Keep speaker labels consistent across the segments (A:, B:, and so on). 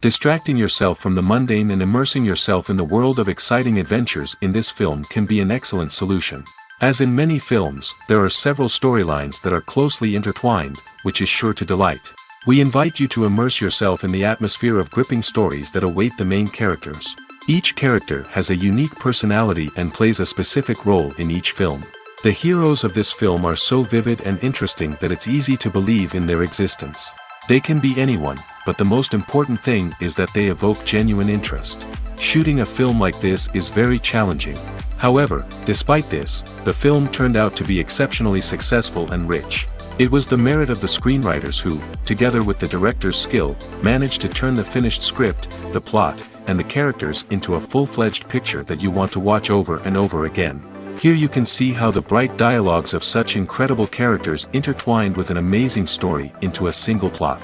A: Distracting yourself from the mundane and immersing yourself in the world of exciting adventures in this film can be an excellent solution. As in many films, there are several storylines that are closely intertwined, which is sure to delight. We invite you to immerse yourself in the atmosphere of gripping stories that await the main characters. Each character has a unique personality and plays a specific role in each film. The heroes of this film are so vivid and interesting that it's easy to believe in their existence. They can be anyone, but the most important thing is that they evoke genuine interest. Shooting a film like this is very challenging. However, despite this, the film turned out to be exceptionally successful and rich. It was the merit of the screenwriters who, together with the director's skill, managed to turn the finished script, the plot, and the characters into a full-fledged picture that you want to watch over and over again. Here you can see how the bright dialogues of such incredible characters intertwined with an amazing story into a single plot.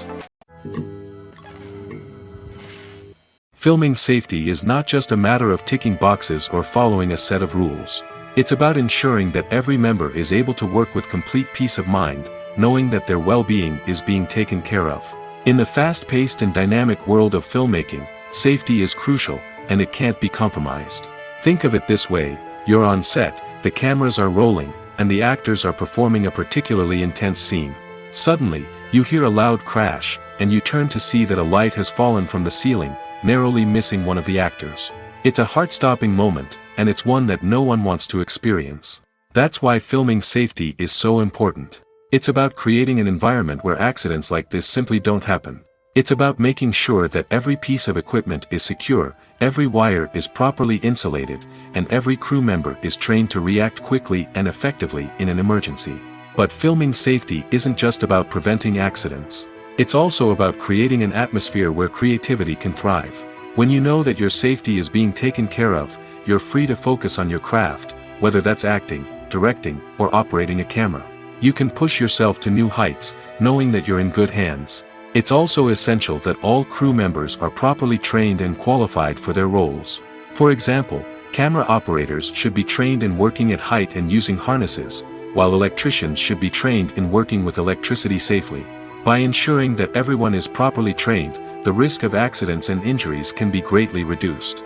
A: Filming safety is not just a matter of ticking boxes or following a set of rules. It's about ensuring that every member is able to work with complete peace of mind, knowing that their well-being is being taken care of. In the fast-paced and dynamic world of filmmaking, safety is crucial, and it can't be compromised. Think of it this way: you're on set, the cameras are rolling, and the actors are performing a particularly intense scene. Suddenly, you hear a loud crash, and you turn to see that a light has fallen from the ceiling, narrowly missing one of the actors. It's a heart-stopping moment, and it's one that no one wants to experience. That's why filming safety is so important. It's about creating an environment where accidents like this simply don't happen. It's about making sure that every piece of equipment is secure, every wire is properly insulated, and every crew member is trained to react quickly and effectively in an emergency. But filming safety isn't just about preventing accidents. It's also about creating an atmosphere where creativity can thrive. When you know that your safety is being taken care of, you're free to focus on your craft, whether that's acting, directing, or operating a camera. You can push yourself to new heights, knowing that you're in good hands. It's also essential that all crew members are properly trained and qualified for their roles. For example, camera operators should be trained in working at height and using harnesses, while electricians should be trained in working with electricity safely. By ensuring that everyone is properly trained, the risk of accidents and injuries can be greatly reduced.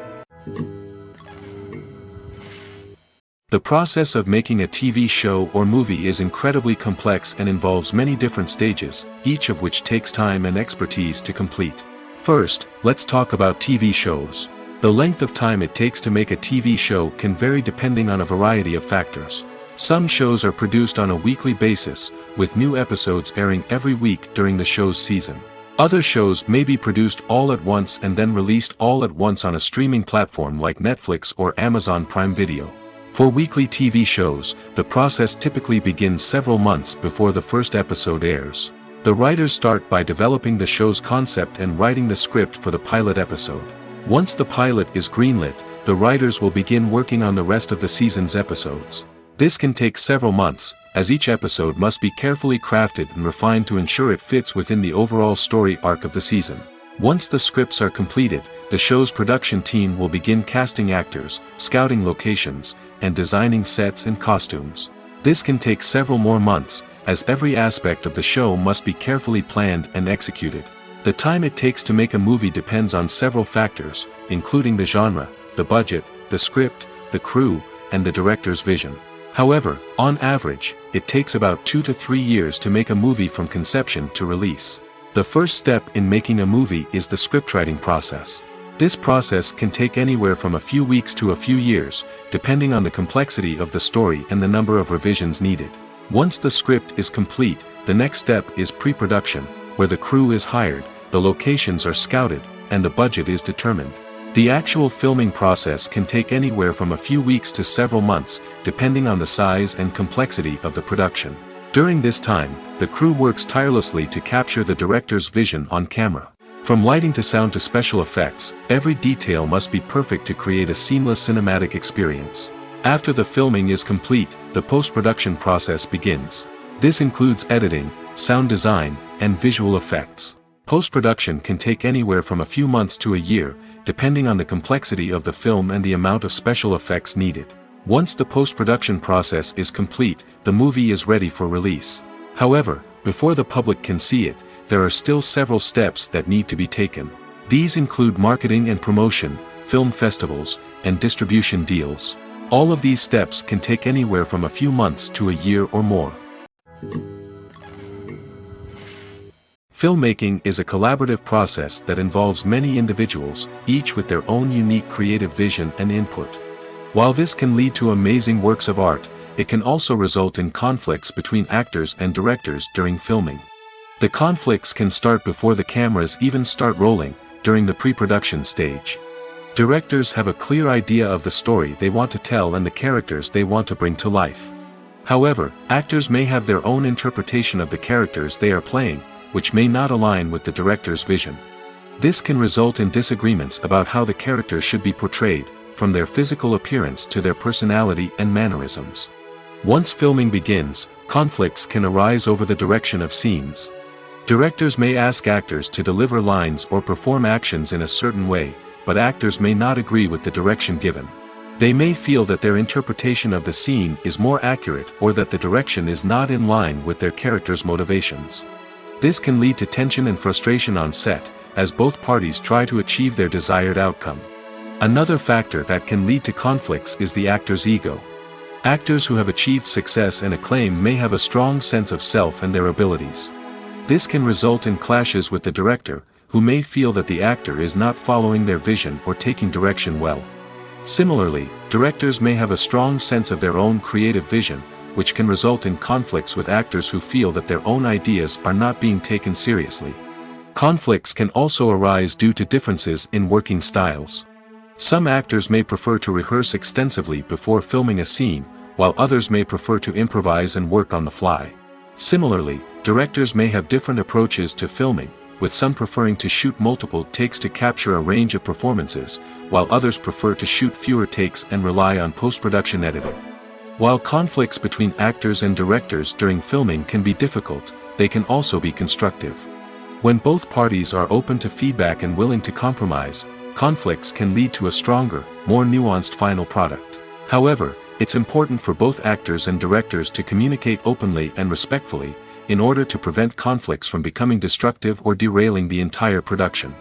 A: The process of making a TV show or movie is incredibly complex and involves many different stages, each of which takes time and expertise to complete. First, let's talk about TV shows. The length of time it takes to make a TV show can vary depending on a variety of factors. Some shows are produced on a weekly basis, with new episodes airing every week during the show's season. Other shows may be produced all at once and then released all at once on a streaming platform like Netflix or Amazon Prime Video. For weekly TV shows, the process typically begins several months before the first episode airs. The writers start by developing the show's concept and writing the script for the pilot episode. Once the pilot is greenlit, the writers will begin working on the rest of the season's episodes. This can take several months, as each episode must be carefully crafted and refined to ensure it fits within the overall story arc of the season. Once the scripts are completed, the show's production team will begin casting actors, scouting locations, and designing sets and costumes. This can take several more months, as every aspect of the show must be carefully planned and executed. The time it takes to make a movie depends on several factors, including the genre, the budget, the script, the crew, and the director's vision. However, on average, it takes about 2 to 3 years to make a movie from conception to release. The first step in making a movie is the scriptwriting process. This process can take anywhere from a few weeks to a few years, depending on the complexity of the story and the number of revisions needed. Once the script is complete, the next step is pre-production, where the crew is hired, the locations are scouted, and the budget is determined. The actual filming process can take anywhere from a few weeks to several months, depending on the size and complexity of the production. During this time, the crew works tirelessly to capture the director's vision on camera. From lighting to sound to special effects, every detail must be perfect to create a seamless cinematic experience. After the filming is complete, the post-production process begins. This includes editing, sound design, and visual effects. Post-production can take anywhere from a few months to a year, depending on the complexity of the film and the amount of special effects needed. Once the post-production process is complete, the movie is ready for release. However, before the public can see it, there are still several steps that need to be taken. These include marketing and promotion, film festivals, and distribution deals. All of these steps can take anywhere from a few months to a year or more. Filmmaking is a collaborative process that involves many individuals, each with their own unique creative vision and input. While this can lead to amazing works of art, it can also result in conflicts between actors and directors during filming. The conflicts can start before the cameras even start rolling, during the pre-production stage. Directors have a clear idea of the story they want to tell and the characters they want to bring to life. However, actors may have their own interpretation of the characters they are playing, which may not align with the director's vision. This can result in disagreements about how the character should be portrayed, from their physical appearance to their personality and mannerisms. Once filming begins, conflicts can arise over the direction of scenes. Directors may ask actors to deliver lines or perform actions in a certain way, but actors may not agree with the direction given. They may feel that their interpretation of the scene is more accurate or that the direction is not in line with their character's motivations. This can lead to tension and frustration on set, as both parties try to achieve their desired outcome. Another factor that can lead to conflicts is the actor's ego. Actors who have achieved success and acclaim may have a strong sense of self and their abilities. This can result in clashes with the director, who may feel that the actor is not following their vision or taking direction well. Similarly, directors may have a strong sense of their own creative vision, which can result in conflicts with actors who feel that their own ideas are not being taken seriously. Conflicts can also arise due to differences in working styles. Some actors may prefer to rehearse extensively before filming a scene, while others may prefer to improvise and work on the fly. Similarly, directors may have different approaches to filming, with some preferring to shoot multiple takes to capture a range of performances, while others prefer to shoot fewer takes and rely on post-production editing. While conflicts between actors and directors during filming can be difficult, they can also be constructive. When both parties are open to feedback and willing to compromise, conflicts can lead to a stronger, more nuanced final product. However, it's important for both actors and directors to communicate openly and respectfully, in order to prevent conflicts from becoming destructive or derailing the entire production.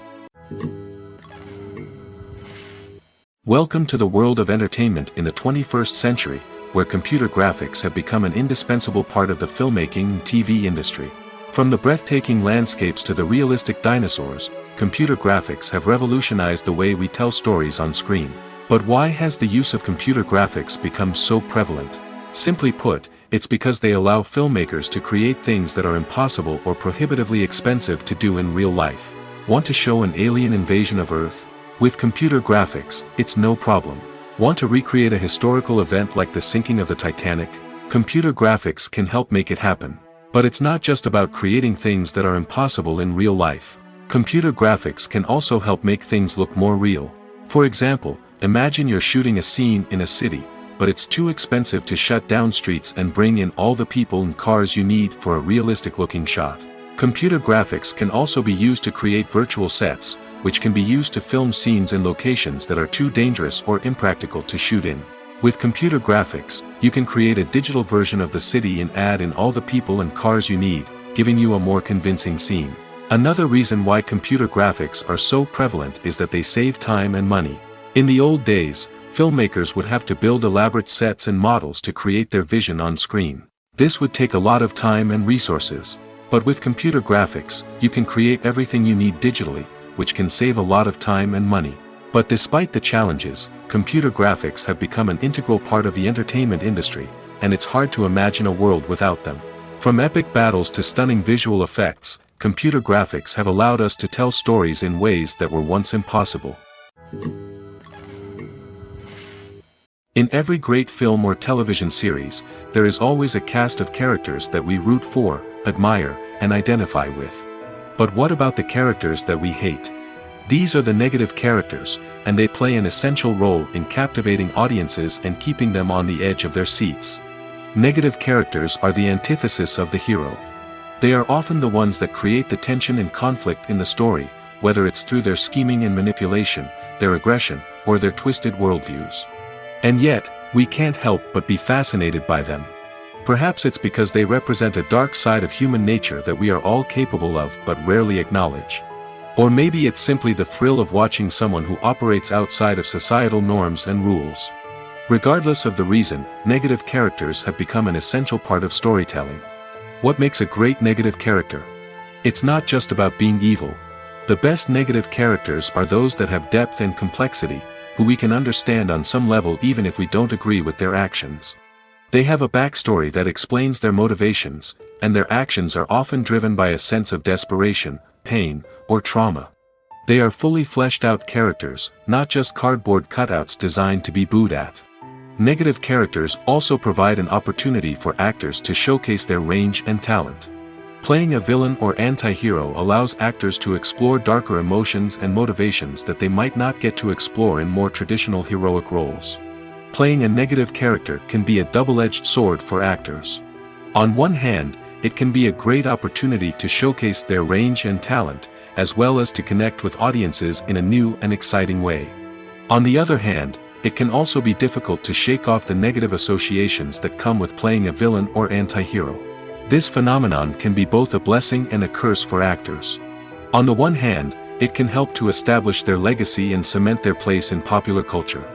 A: Welcome to the world of entertainment in the 21st century, where computer graphics have become an indispensable part of the filmmaking and TV industry. From the breathtaking landscapes to the realistic dinosaurs, computer graphics have revolutionized the way we tell stories on screen. But why has the use of computer graphics become so prevalent? Simply put, it's because they allow filmmakers to create things that are impossible or prohibitively expensive to do in real life. Want to show an alien invasion of Earth? With computer graphics, it's no problem. Want to recreate a historical event like the sinking of the Titanic? Computer graphics can help make it happen. But it's not just about creating things that are impossible in real life. Computer graphics can also help make things look more real. For example, imagine you're shooting a scene in a city, but it's too expensive to shut down streets and bring in all the people and cars you need for a realistic-looking shot. Computer graphics can also be used to create virtual sets, which can be used to film scenes in locations that are too dangerous or impractical to shoot in. With computer graphics, you can create a digital version of the city and add in all the people and cars you need, giving you a more convincing scene. Another reason why computer graphics are so prevalent is that they save time and money. In the old days, filmmakers would have to build elaborate sets and models to create their vision on screen. This would take a lot of time and resources. But with computer graphics, you can create everything you need digitally, which can save a lot of time and money. But despite the challenges, computer graphics have become an integral part of the entertainment industry, and it's hard to imagine a world without them. From epic battles to stunning visual effects, computer graphics have allowed us to tell stories in ways that were once impossible. In every great film or television series, there is always a cast of characters that we root for, admire, and identify with. But what about the characters that we hate? These are the negative characters, and they play an essential role in captivating audiences and keeping them on the edge of their seats. Negative characters are the antithesis of the hero. They are often the ones that create the tension and conflict in the story, whether it's through their scheming and manipulation, their aggression, or their twisted worldviews. And yet, we can't help but be fascinated by them. Perhaps it's because they represent a dark side of human nature that we are all capable of but rarely acknowledge. Or maybe it's simply the thrill of watching someone who operates outside of societal norms and rules. Regardless of the reason, negative characters have become an essential part of storytelling. What makes a great negative character? It's not just about being evil. The best negative characters are those that have depth and complexity, who we can understand on some level even if we don't agree with their actions. They have a backstory that explains their motivations, and their actions are often driven by a sense of desperation, pain, or trauma. They are fully fleshed out characters, not just cardboard cutouts designed to be booed at. Negative characters also provide an opportunity for actors to showcase their range and talent. Playing a villain or anti-hero allows actors to explore darker emotions and motivations that they might not get to explore in more traditional heroic roles. Playing a negative character can be a double-edged sword for actors. On one hand, it can be a great opportunity to showcase their range and talent, as well as to connect with audiences in a new and exciting way. On the other hand, it can also be difficult to shake off the negative associations that come with playing a villain or anti-hero. This phenomenon can be both a blessing and a curse for actors. On the one hand, it can help to establish their legacy and cement their place in popular culture.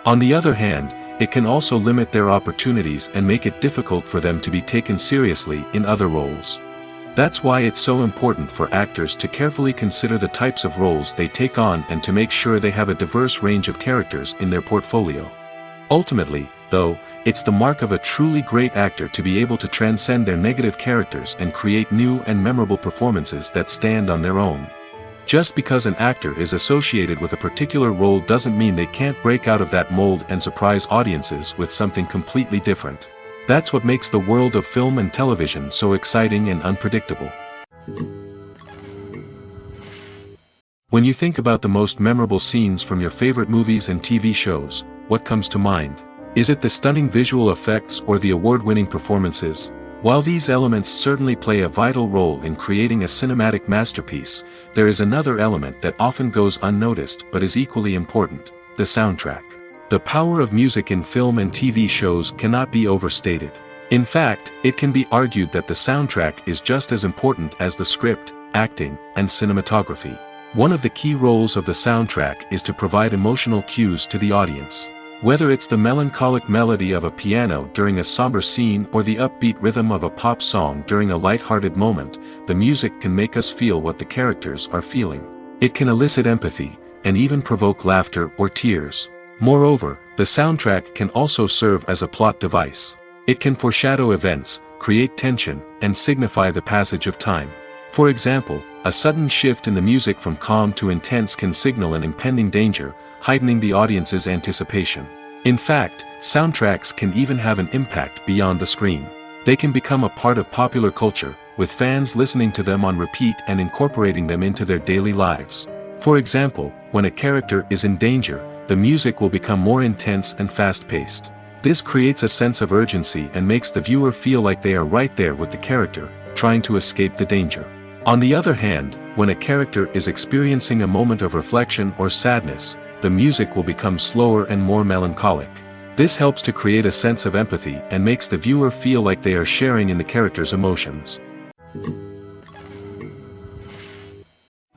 A: On the other hand, it can also limit their opportunities and make it difficult for them to be taken seriously in other roles. That's why it's so important for actors to carefully consider the types of roles they take on and to make sure they have a diverse range of characters in their portfolio. Ultimately, though, it's the mark of a truly great actor to be able to transcend their negative characters and create new and memorable performances that stand on their own. Just because an actor is associated with a particular role doesn't mean they can't break out of that mold and surprise audiences with something completely different. That's what makes the world of film and television so exciting and unpredictable. When you think about the most memorable scenes from your favorite movies and TV shows, what comes to mind? Is it the stunning visual effects or the award-winning performances? While these elements certainly play a vital role in creating a cinematic masterpiece, there is another element that often goes unnoticed but is equally important: the soundtrack. The power of music in film and TV shows cannot be overstated. In fact, it can be argued that the soundtrack is just as important as the script, acting, and cinematography. One of the key roles of the soundtrack is to provide emotional cues to the audience. Whether it's the melancholic melody of a piano during a somber scene or the upbeat rhythm of a pop song during a light-hearted moment, the music can make us feel what the characters are feeling. It can elicit empathy, and even provoke laughter or tears. Moreover, the soundtrack can also serve as a plot device. It can foreshadow events, create tension, and signify the passage of time. For example, a sudden shift in the music from calm to intense can signal an impending danger, heightening the audience's anticipation. In fact, soundtracks can even have an impact beyond the screen. They can become a part of popular culture, with fans listening to them on repeat and incorporating them into their daily lives. For example, when a character is in danger, the music will become more intense and fast-paced. This creates a sense of urgency and makes the viewer feel like they are right there with the character, trying to escape the danger. On the other hand, when a character is experiencing a moment of reflection or sadness, the music will become slower and more melancholic. This helps to create a sense of empathy and makes the viewer feel like they are sharing in the character's emotions.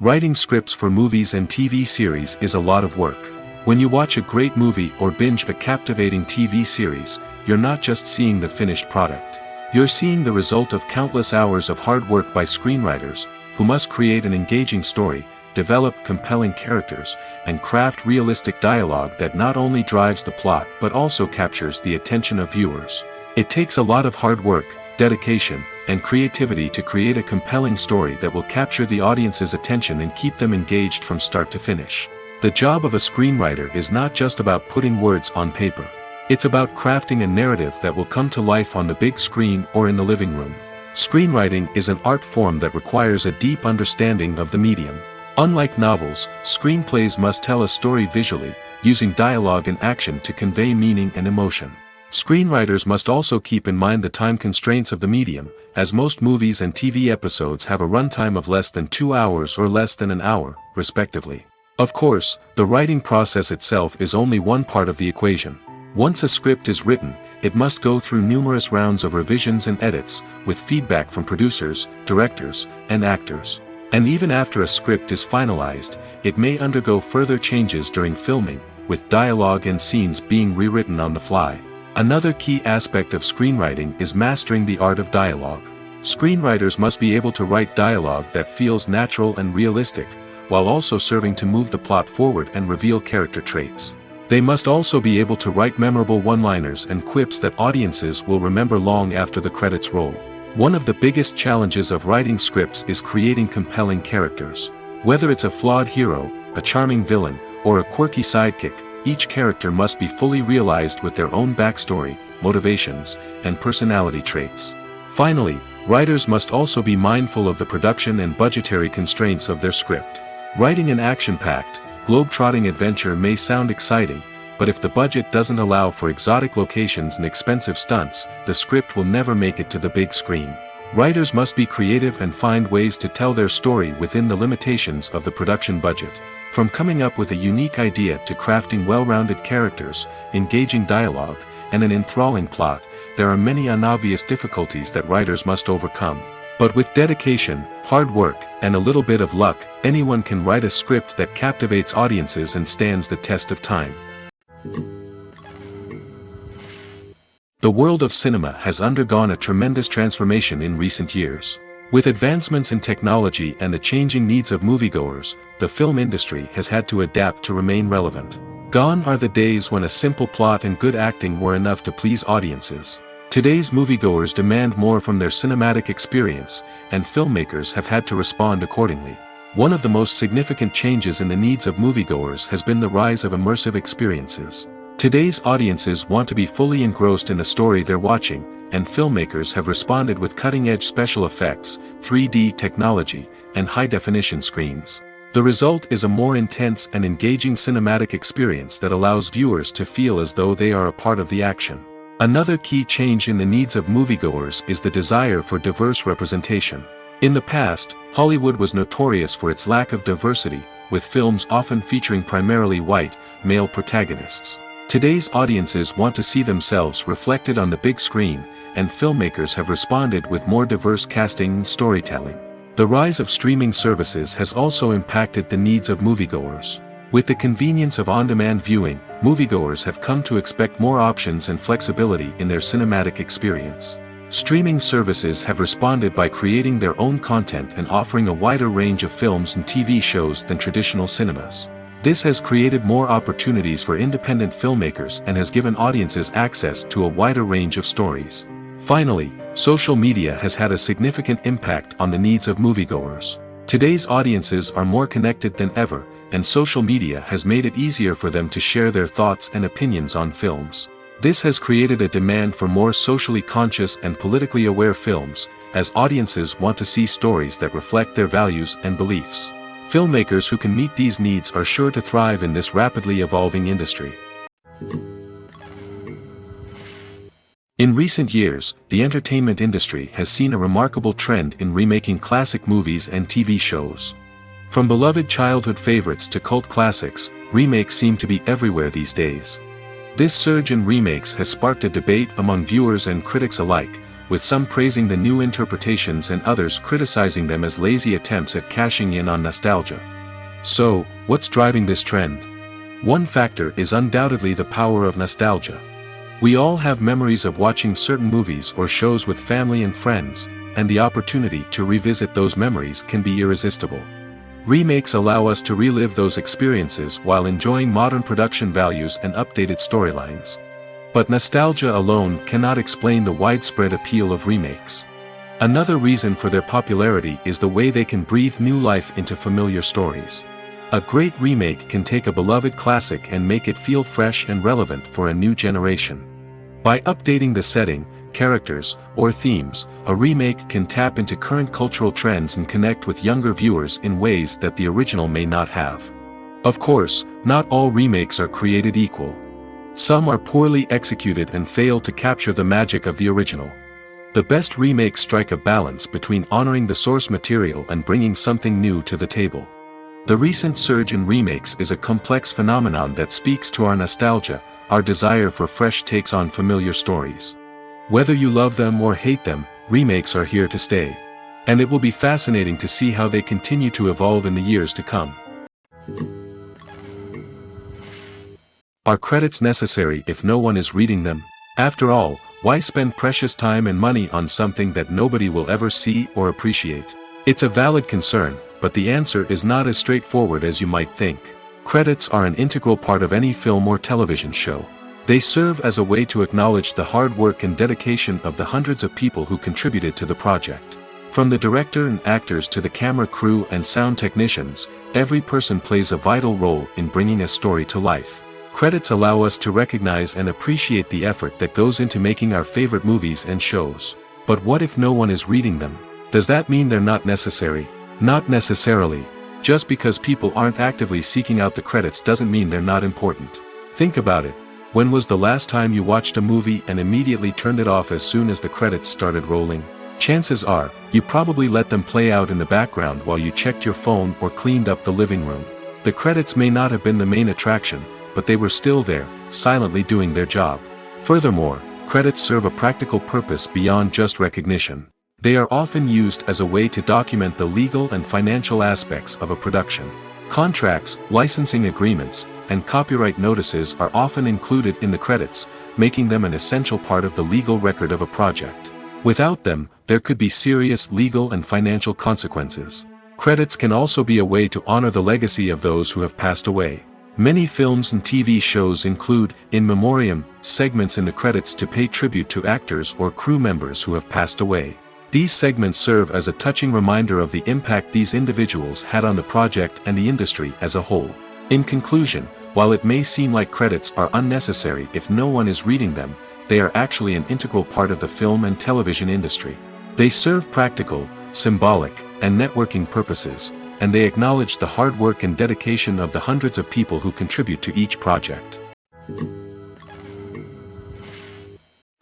A: Writing scripts for movies and TV series is a lot of work. When you watch a great movie or binge a captivating TV series, you're not just seeing the finished product. You're seeing the result of countless hours of hard work by screenwriters, who must create an engaging story, develop compelling characters, and craft realistic dialogue that not only drives the plot but also captures the attention of viewers. It takes a lot of hard work, dedication, and creativity to create a compelling story that will capture the audience's attention and keep them engaged from start to finish. The job of a screenwriter is not just about putting words on paper. It's about crafting a narrative that will come to life on the big screen or in the living room. Screenwriting is an art form that requires a deep understanding of the medium. Unlike novels, screenplays must tell a story visually, using dialogue and action to convey meaning and emotion. Screenwriters must also keep in mind the time constraints of the medium, as most movies and TV episodes have a runtime of less than 2 hours or less than an hour, respectively. Of course, the writing process itself is only one part of the equation. Once a script is written, it must go through numerous rounds of revisions and edits, with feedback from producers, directors, and actors. And even after a script is finalized, it may undergo further changes during filming, with dialogue and scenes being rewritten on the fly. Another key aspect of screenwriting is mastering the art of dialogue. Screenwriters must be able to write dialogue that feels natural and realistic, while also serving to move the plot forward and reveal character traits. They must also be able to write memorable one-liners and quips that audiences will remember long after the credits roll. One of the biggest challenges of writing scripts is creating compelling characters. Whether it's a flawed hero, a charming villain, or a quirky sidekick, each character must be fully realized with their own backstory, motivations, and personality traits. Finally, writers must also be mindful of the production and budgetary constraints of their script. Writing an action-packed, globe-trotting adventure may sound exciting, but if the budget doesn't allow for exotic locations and expensive stunts, the script will never make it to the big screen. Writers must be creative and find ways to tell their story within the limitations of the production budget. From coming up with a unique idea to crafting well-rounded characters, engaging dialogue, and an enthralling plot, there are many unobvious difficulties that writers must overcome. But with dedication, hard work, and a little bit of luck, anyone can write a script that captivates audiences and stands the test of time. The world of cinema has undergone a tremendous transformation in recent years. With advancements in technology and the changing needs of moviegoers, the film industry has had to adapt to remain relevant. Gone are the days when a simple plot and good acting were enough to please audiences. Today's moviegoers demand more from their cinematic experience, and filmmakers have had to respond accordingly. One of the most significant changes in the needs of moviegoers has been the rise of immersive experiences. Today's audiences want to be fully engrossed in the story they're watching, and filmmakers have responded with cutting-edge special effects, 3D technology, and high-definition screens. The result is a more intense and engaging cinematic experience that allows viewers to feel as though they are a part of the action. Another key change in the needs of moviegoers is the desire for diverse representation. In the past, Hollywood was notorious for its lack of diversity, with films often featuring primarily white, male protagonists. Today's audiences want to see themselves reflected on the big screen, and filmmakers have responded with more diverse casting and storytelling. The rise of streaming services has also impacted the needs of moviegoers. With the convenience of on-demand viewing, moviegoers have come to expect more options and flexibility in their cinematic experience. Streaming services have responded by creating their own content and offering a wider range of films and TV shows than traditional cinemas. This has created more opportunities for independent filmmakers and has given audiences access to a wider range of stories. Finally, social media has had a significant impact on the needs of moviegoers. Today's audiences are more connected than ever, and social media has made it easier for them to share their thoughts and opinions on films. This has created a demand for more socially conscious and politically aware films, as audiences want to see stories that reflect their values and beliefs. Filmmakers who can meet these needs are sure to thrive in this rapidly evolving industry. In recent years, the entertainment industry has seen a remarkable trend in remaking classic movies and TV shows. From beloved childhood favorites to cult classics, remakes seem to be everywhere these days. This surge in remakes has sparked a debate among viewers and critics alike, with some praising the new interpretations and others criticizing them as lazy attempts at cashing in on nostalgia. So, what's driving this trend? One factor is undoubtedly the power of nostalgia. We all have memories of watching certain movies or shows with family and friends, and the opportunity to revisit those memories can be irresistible. Remakes allow us to relive those experiences while enjoying modern production values and updated storylines. But nostalgia alone cannot explain the widespread appeal of remakes. Another reason for their popularity is the way they can breathe new life into familiar stories. A great remake can take a beloved classic and make it feel fresh and relevant for a new generation. By updating the setting, characters, or themes, a remake can tap into current cultural trends and connect with younger viewers in ways that the original may not have. Of course, not all remakes are created equal. Some are poorly executed and fail to capture the magic of the original. The best remakes strike a balance between honoring the source material and bringing something new to the table. The recent surge in remakes is a complex phenomenon that speaks to our nostalgia, our desire for fresh takes on familiar stories. Whether you love them or hate them, remakes are here to stay. And it will be fascinating to see how they continue to evolve in the years to come. Are credits necessary if no one is reading them? After all, why spend precious time and money on something that nobody will ever see or appreciate? It's a valid concern, but the answer is not as straightforward as you might think. Credits are an integral part of any film or television show. They serve as a way to acknowledge the hard work and dedication of the hundreds of people who contributed to the project. From the director and actors to the camera crew and sound technicians, every person plays a vital role in bringing a story to life. Credits allow us to recognize and appreciate the effort that goes into making our favorite movies and shows. But what if no one is reading them? Does that mean they're not necessary? Not necessarily. Just because people aren't actively seeking out the credits doesn't mean they're not important. Think about it. When was the last time you watched a movie and immediately turned it off as soon as the credits started rolling? Chances are, you probably let them play out in the background while you checked your phone or cleaned up the living room. The credits may not have been the main attraction, but they were still there, silently doing their job. Furthermore, credits serve a practical purpose beyond just recognition. They are often used as a way to document the legal and financial aspects of a production. Contracts, licensing agreements, and copyright notices are often included in the credits, making them an essential part of the legal record of a project. Without them, there could be serious legal and financial consequences. Credits can also be a way to honor the legacy of those who have passed away. Many films and TV shows include, in memoriam, segments in the credits to pay tribute to actors or crew members who have passed away. These segments serve as a touching reminder of the impact these individuals had on the project and the industry as a whole. In conclusion, while it may seem like credits are unnecessary if no one is reading them, they are actually an integral part of the film and television industry. They serve practical, symbolic, and networking purposes, and they acknowledge the hard work and dedication of the hundreds of people who contribute to each project.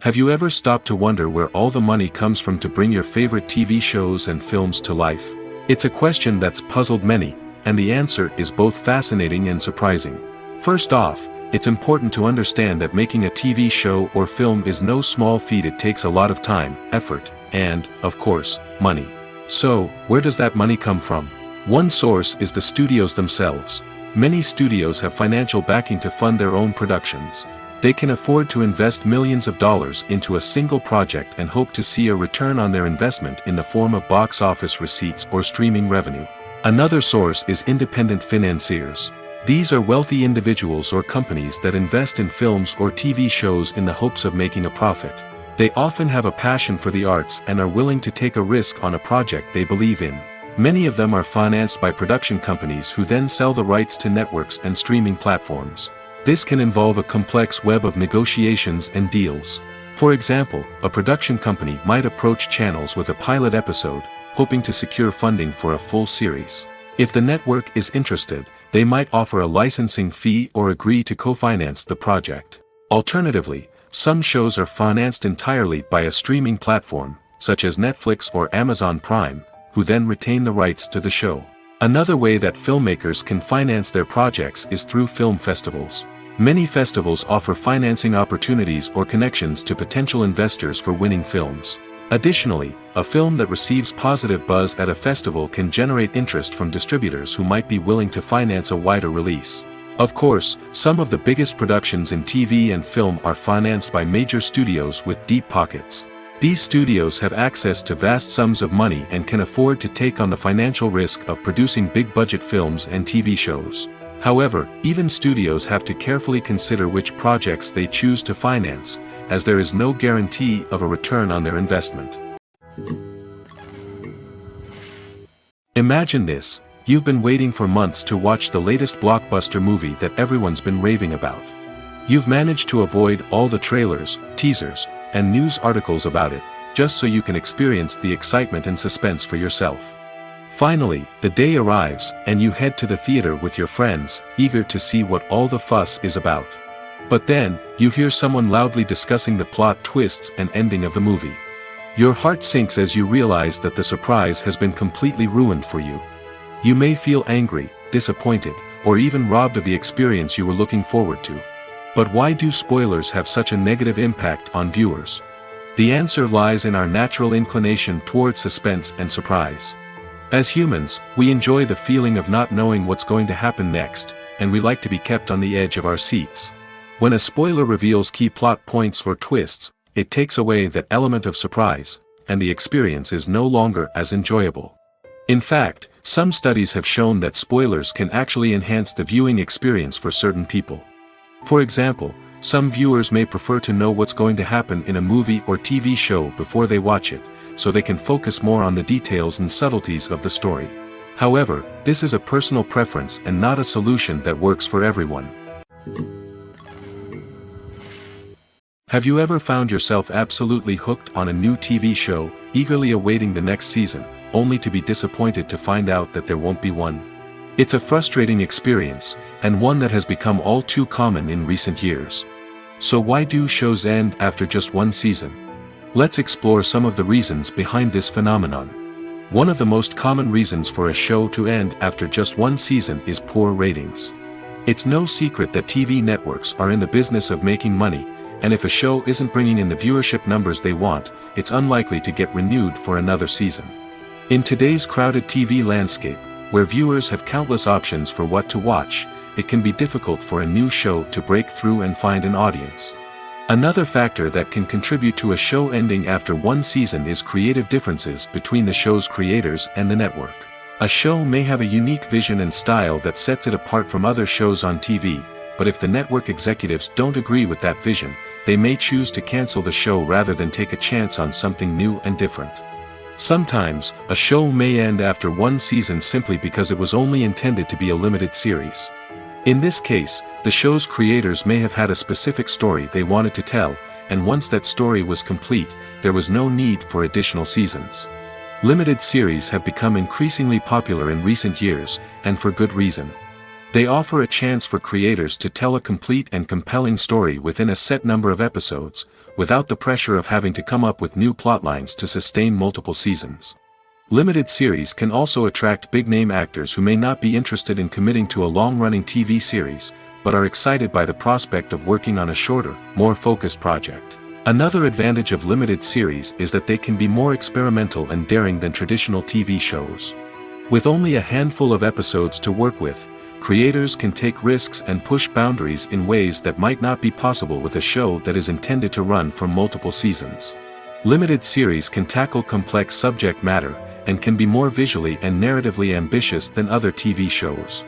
A: Have you ever stopped to wonder where all the money comes from to bring your favorite TV shows and films to life? It's a question that's puzzled many, and the answer is both fascinating and surprising. First off, it's important to understand that making a TV show or film is no small feat. It takes a lot of time, effort, and, of course, money. So, where does that money come from? One source is the studios themselves. Many studios have financial backing to fund their own productions. They can afford to invest millions of dollars into a single project and hope to see a return on their investment in the form of box office receipts or streaming revenue. Another source is independent financiers. These are wealthy individuals or companies that invest in films or TV shows in the hopes of making a profit. They often have a passion for the arts and are willing to take a risk on a project they believe in. Many of them are financed by production companies who then sell the rights to networks and streaming platforms. This can involve a complex web of negotiations and deals. For example, a production company might approach channels with a pilot episode, hoping to secure funding for a full series. If the network is interested, they might offer a licensing fee or agree to co-finance the project. Alternatively, some shows are financed entirely by a streaming platform, such as Netflix or Amazon Prime, who then retain the rights to the show. Another way that filmmakers can finance their projects is through film festivals. Many festivals offer financing opportunities or connections to potential investors for winning films. Additionally, a film that receives positive buzz at a festival can generate interest from distributors who might be willing to finance a wider release. Of course, some of the biggest productions in TV and film are financed by major studios with deep pockets. These studios have access to vast sums of money and can afford to take on the financial risk of producing big-budget films and TV shows. However, even studios have to carefully consider which projects they choose to finance, as there is no guarantee of a return on their investment. Imagine this: you've been waiting for months to watch the latest blockbuster movie that everyone's been raving about. You've managed to avoid all the trailers, teasers, and news articles about it, just so you can experience the excitement and suspense for yourself. Finally, the day arrives, and you head to the theater with your friends, eager to see what all the fuss is about. But then, you hear someone loudly discussing the plot twists and ending of the movie. Your heart sinks as you realize that the surprise has been completely ruined for you. You may feel angry, disappointed, or even robbed of the experience you were looking forward to. But why do spoilers have such a negative impact on viewers? The answer lies in our natural inclination toward suspense and surprise. As humans, we enjoy the feeling of not knowing what's going to happen next, and we like to be kept on the edge of our seats. When a spoiler reveals key plot points or twists, it takes away that element of surprise, and the experience is no longer as enjoyable. In fact, some studies have shown that spoilers can actually enhance the viewing experience for certain people. For example, some viewers may prefer to know what's going to happen in a movie or TV show before they watch it, so they can focus more on the details and subtleties of the story. However, this is a personal preference and not a solution that works for everyone. Have you ever found yourself absolutely hooked on a new TV show, eagerly awaiting the next season, only to be disappointed to find out that there won't be one? It's a frustrating experience, and one that has become all too common in recent years. So why do shows end after just one season? Let's explore some of the reasons behind this phenomenon. One of the most common reasons for a show to end after just one season is poor ratings. It's no secret that TV networks are in the business of making money, and if a show isn't bringing in the viewership numbers they want, it's unlikely to get renewed for another season. In today's crowded TV landscape, where viewers have countless options for what to watch, it can be difficult for a new show to break through and find an audience. Another factor that can contribute to a show ending after one season is creative differences between the show's creators and the network. A show may have a unique vision and style that sets it apart from other shows on TV, but if the network executives don't agree with that vision, they may choose to cancel the show rather than take a chance on something new and different. Sometimes, a show may end after one season simply because it was only intended to be a limited series. In this case, the show's creators may have had a specific story they wanted to tell, and once that story was complete, there was no need for additional seasons. Limited series have become increasingly popular in recent years, and for good reason. They offer a chance for creators to tell a complete and compelling story within a set number of episodes, without the pressure of having to come up with new plotlines to sustain multiple seasons. Limited series can also attract big-name actors who may not be interested in committing to a long-running TV series, but are excited by the prospect of working on a shorter, more focused project. Another advantage of limited series is that they can be more experimental and daring than traditional TV shows. With only a handful of episodes to work with, creators can take risks and push boundaries in ways that might not be possible with a show that is intended to run for multiple seasons. Limited series can tackle complex subject matter, and can be more visually and narratively ambitious than other TV shows.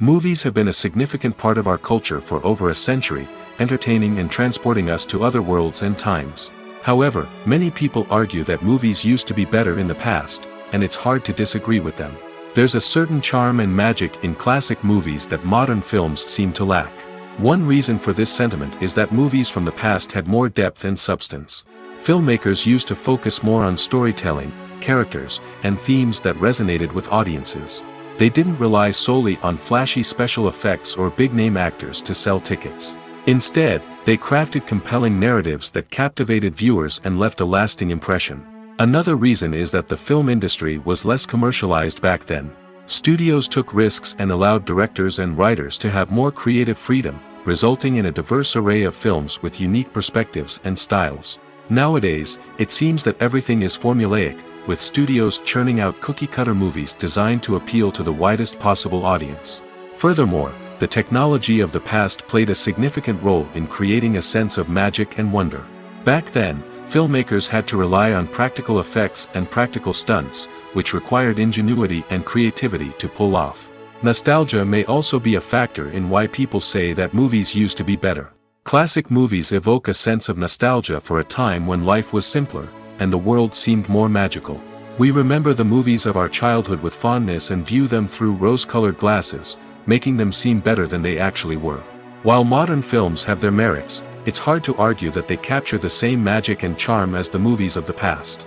A: Movies have been a significant part of our culture for over a century, entertaining and transporting us to other worlds and times. However, many people argue that movies used to be better in the past, and it's hard to disagree with them. There's a certain charm and magic in classic movies that modern films seem to lack. One reason for this sentiment is that movies from the past had more depth and substance. Filmmakers used to focus more on storytelling, characters, and themes that resonated with audiences. They didn't rely solely on flashy special effects or big-name actors to sell tickets. Instead, they crafted compelling narratives that captivated viewers and left a lasting impression. Another reason is that the film industry was less commercialized back then. Studios took risks and allowed directors and writers to have more creative freedom, resulting in a diverse array of films with unique perspectives and styles. Nowadays, it seems that everything is formulaic, with studios churning out cookie-cutter movies designed to appeal to the widest possible audience. Furthermore, the technology of the past played a significant role in creating a sense of magic and wonder. Back then, filmmakers had to rely on practical effects and practical stunts, which required ingenuity and creativity to pull off. Nostalgia may also be a factor in why people say that movies used to be better. Classic movies evoke a sense of nostalgia for a time when life was simpler, and the world seemed more magical. We remember the movies of our childhood with fondness and view them through rose-colored glasses, making them seem better than they actually were. While modern films have their merits, it's hard to argue that they capture the same magic and charm as the movies of the past.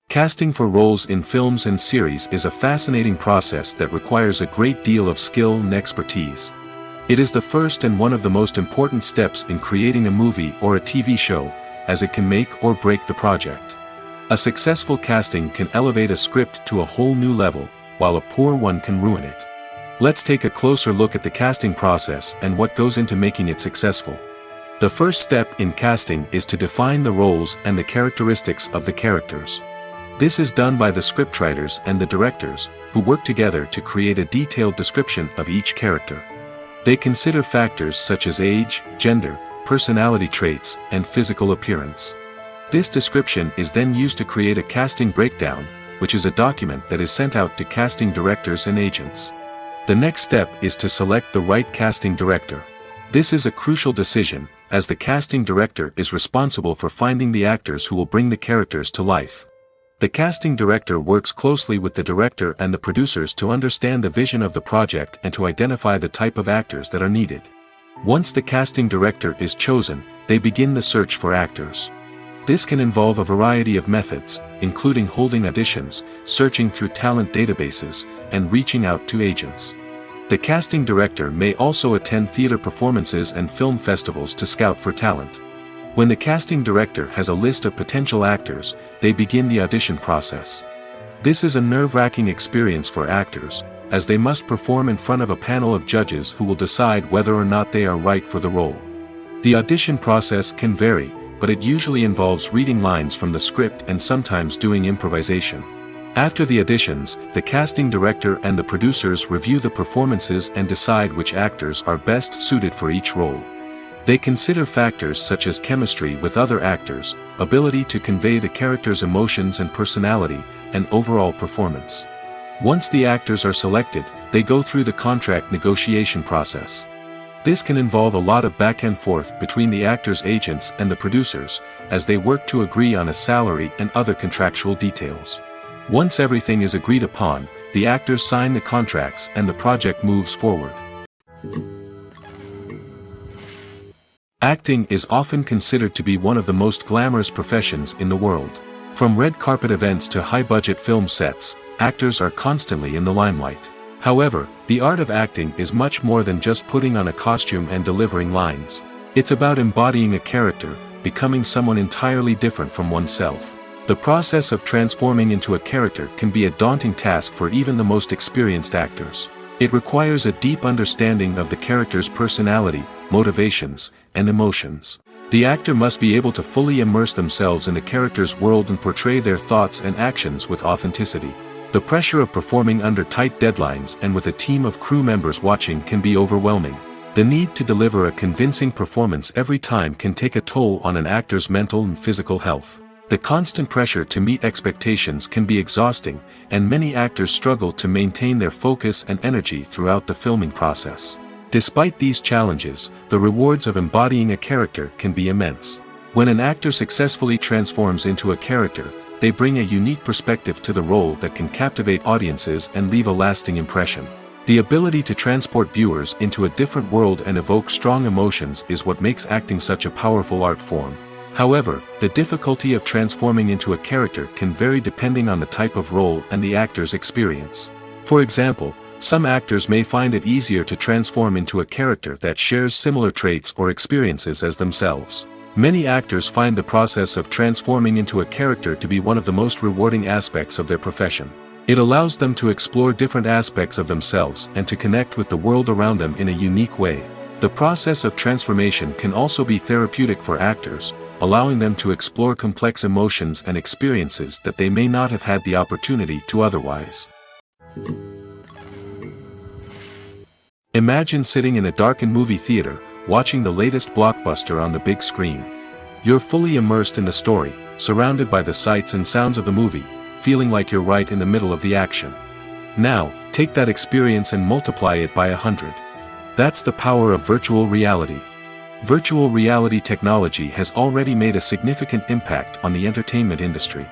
A: Casting for roles in films and series is a fascinating process that requires a great deal of skill and expertise. It is the first and one of the most important steps in creating a movie or a TV show, as it can make or break the project. A successful casting can elevate a script to a whole new level, while a poor one can ruin it. Let's take a closer look at the casting process and what goes into making it successful. The first step in casting is to define the roles and the characteristics of the characters. This is done by the scriptwriters and the directors, who work together to create a detailed description of each character. They consider factors such as age, gender, personality traits, and physical appearance. This description is then used to create a casting breakdown, which is a document that is sent out to casting directors and agents. The next step is to select the right casting director. This is a crucial decision, as the casting director is responsible for finding the actors who will bring the characters to life. The casting director works closely with the director and the producers to understand the vision of the project and to identify the type of actors that are needed. Once the casting director is chosen, they begin the search for actors. This can involve a variety of methods, including holding auditions, searching through talent databases, and reaching out to agents. The casting director may also attend theater performances and film festivals to scout for talent. When the casting director has a list of potential actors, they begin the audition process. This is a nerve-wracking experience for actors, as they must perform in front of a panel of judges who will decide whether or not they are right for the role. The audition process can vary, but it usually involves reading lines from the script and sometimes doing improvisation. After the auditions, the casting director and the producers review the performances and decide which actors are best suited for each role. They consider factors such as chemistry with other actors, ability to convey the character's emotions and personality, and overall performance. Once the actors are selected, they go through the contract negotiation process. This can involve a lot of back and forth between the actors' agents and the producers, as they work to agree on a salary and other contractual details. Once everything is agreed upon, the actors sign the contracts and the project moves forward. Acting is often considered to be one of the most glamorous professions in the world. From red carpet events to high-budget film sets, actors are constantly in the limelight. However, the art of acting is much more than just putting on a costume and delivering lines. It's about embodying a character, becoming someone entirely different from oneself. The process of transforming into a character can be a daunting task for even the most experienced actors. It requires a deep understanding of the character's personality, motivations, and emotions. The actor must be able to fully immerse themselves in the character's world and portray their thoughts and actions with authenticity. The pressure of performing under tight deadlines and with a team of crew members watching can be overwhelming. The need to deliver a convincing performance every time can take a toll on an actor's mental and physical health. The constant pressure to meet expectations can be exhausting, and many actors struggle to maintain their focus and energy throughout the filming process. Despite these challenges, the rewards of embodying a character can be immense. When an actor successfully transforms into a character, they bring a unique perspective to the role that can captivate audiences and leave a lasting impression. The ability to transport viewers into a different world and evoke strong emotions is what makes acting such a powerful art form. However, the difficulty of transforming into a character can vary depending on the type of role and the actor's experience. For example, some actors may find it easier to transform into a character that shares similar traits or experiences as themselves. Many actors find the process of transforming into a character to be one of the most rewarding aspects of their profession. It allows them to explore different aspects of themselves and to connect with the world around them in a unique way. The process of transformation can also be therapeutic for actors, allowing them to explore complex emotions and experiences that they may not have had the opportunity to otherwise. Imagine sitting in a darkened movie theater, watching the latest blockbuster on the big screen. You're fully immersed in the story, surrounded by the sights and sounds of the movie, feeling like you're right in the middle of the action. Now, take that experience and multiply it by 100. That's the power of virtual reality. Virtual reality technology has already made a significant impact on the entertainment industry.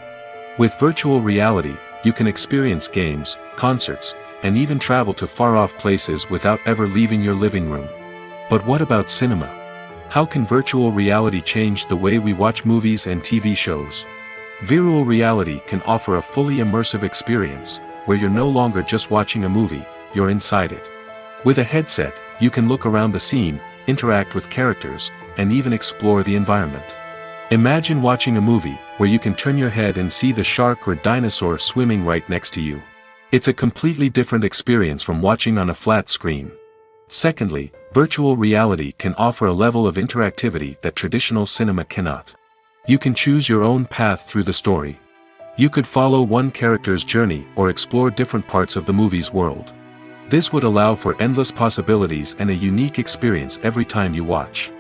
A: With virtual reality, you can experience games, concerts, and even travel to far-off places without ever leaving your living room. But what about cinema? How can virtual reality change the way we watch movies and TV shows? Virtual reality can offer a fully immersive experience, where you're no longer just watching a movie, you're inside it. With a headset, you can look around the scene, interact with characters, and even explore the environment. Imagine watching a movie where you can turn your head and see the shark or dinosaur swimming right next to you. It's a completely different experience from watching on a flat screen. Secondly, virtual reality can offer a level of interactivity that traditional cinema cannot. You can choose your own path through the story. You could follow one character's journey or explore different parts of the movie's world. This would allow for endless possibilities and a unique experience every time you watch.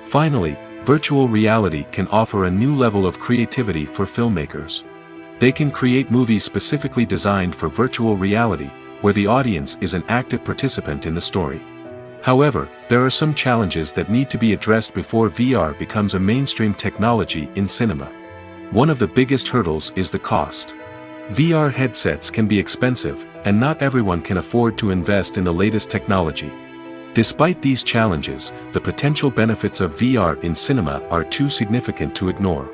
A: Finally, virtual reality can offer a new level of creativity for filmmakers. They can create movies specifically designed for virtual reality, where the audience is an active participant in the story. However, there are some challenges that need to be addressed before VR becomes a mainstream technology in cinema. One of the biggest hurdles is the cost. VR headsets can be expensive, and not everyone can afford to invest in the latest technology. Despite these challenges, the potential benefits of VR in cinema are too significant to ignore.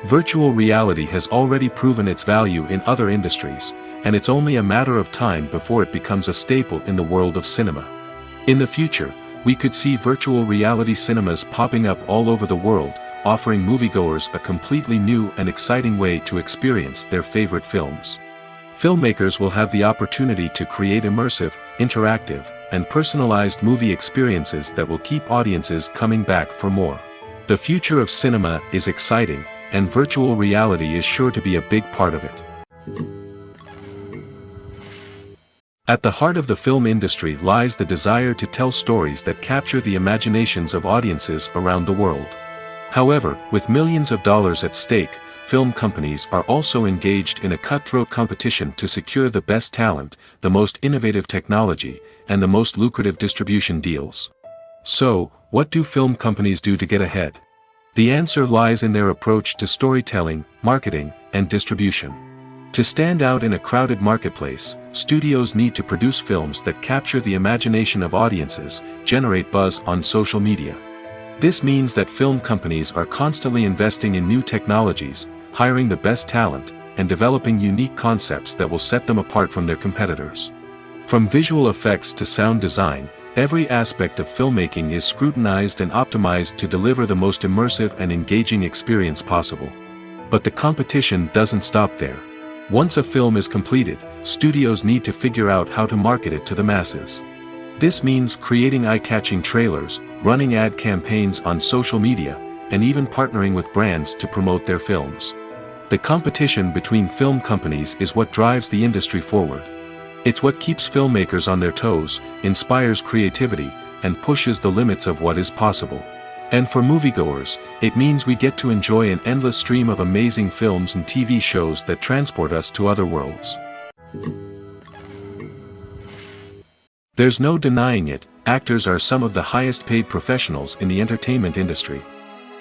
A: Virtual reality has already proven its value in other industries, and it's only a matter of time before it becomes a staple in the world of cinema. In the future, we could see virtual reality cinemas popping up all over the world, offering moviegoers a completely new and exciting way to experience their favorite films. Filmmakers will have the opportunity to create immersive, interactive, and personalized movie experiences that will keep audiences coming back for more. The future of cinema is exciting, and virtual reality is sure to be a big part of it. At the heart of the film industry lies the desire to tell stories that capture the imaginations of audiences around the world. However, with millions of dollars at stake, film companies are also engaged in a cutthroat competition to secure the best talent, the most innovative technology, and the most lucrative distribution deals. So, what do film companies do to get ahead? The answer lies in their approach to storytelling, marketing, and distribution. To stand out in a crowded marketplace, studios need to produce films that capture the imagination of audiences, generate buzz on social media. This means that film companies are constantly investing in new technologies, hiring the best talent, and developing unique concepts that will set them apart from their competitors. From visual effects to sound design, every aspect of filmmaking is scrutinized and optimized to deliver the most immersive and engaging experience possible. But the competition doesn't stop there. Once a film is completed, studios need to figure out how to market it to the masses. This means creating eye-catching trailers, running ad campaigns on social media, and even partnering with brands to promote their films. The competition between film companies is what drives the industry forward. It's what keeps filmmakers on their toes, inspires creativity, and pushes the limits of what is possible. And for moviegoers, it means we get to enjoy an endless stream of amazing films and TV shows that transport us to other worlds. There's no denying it, actors are some of the highest paid professionals in the entertainment industry.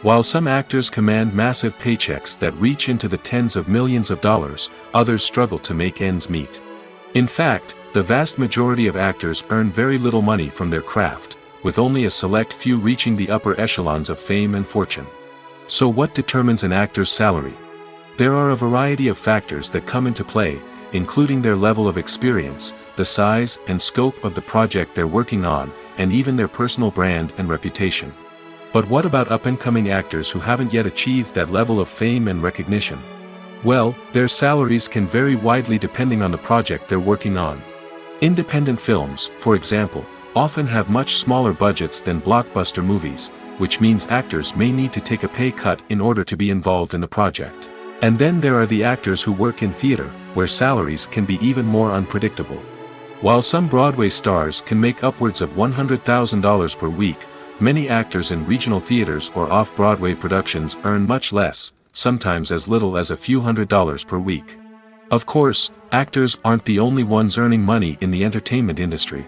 A: While some actors command massive paychecks that reach into the tens of millions of dollars, others struggle to make ends meet. In fact, the vast majority of actors earn very little money from their craft, with only a select few reaching the upper echelons of fame and fortune. So what determines an actor's salary? There are a variety of factors that come into play, including their level of experience, the size and scope of the project they're working on, and even their personal brand and reputation. But what about up-and-coming actors who haven't yet achieved that level of fame and recognition? Well, their salaries can vary widely depending on the project they're working on. Independent films, for example, often have much smaller budgets than blockbuster movies, which means actors may need to take a pay cut in order to be involved in the project. And then there are the actors who work in theater, where salaries can be even more unpredictable. While some Broadway stars can make upwards of $100,000 per week, many actors in regional theaters or off-Broadway productions earn much less, sometimes as little as a few $100s per week. Of course, actors aren't the only ones earning money in the entertainment industry.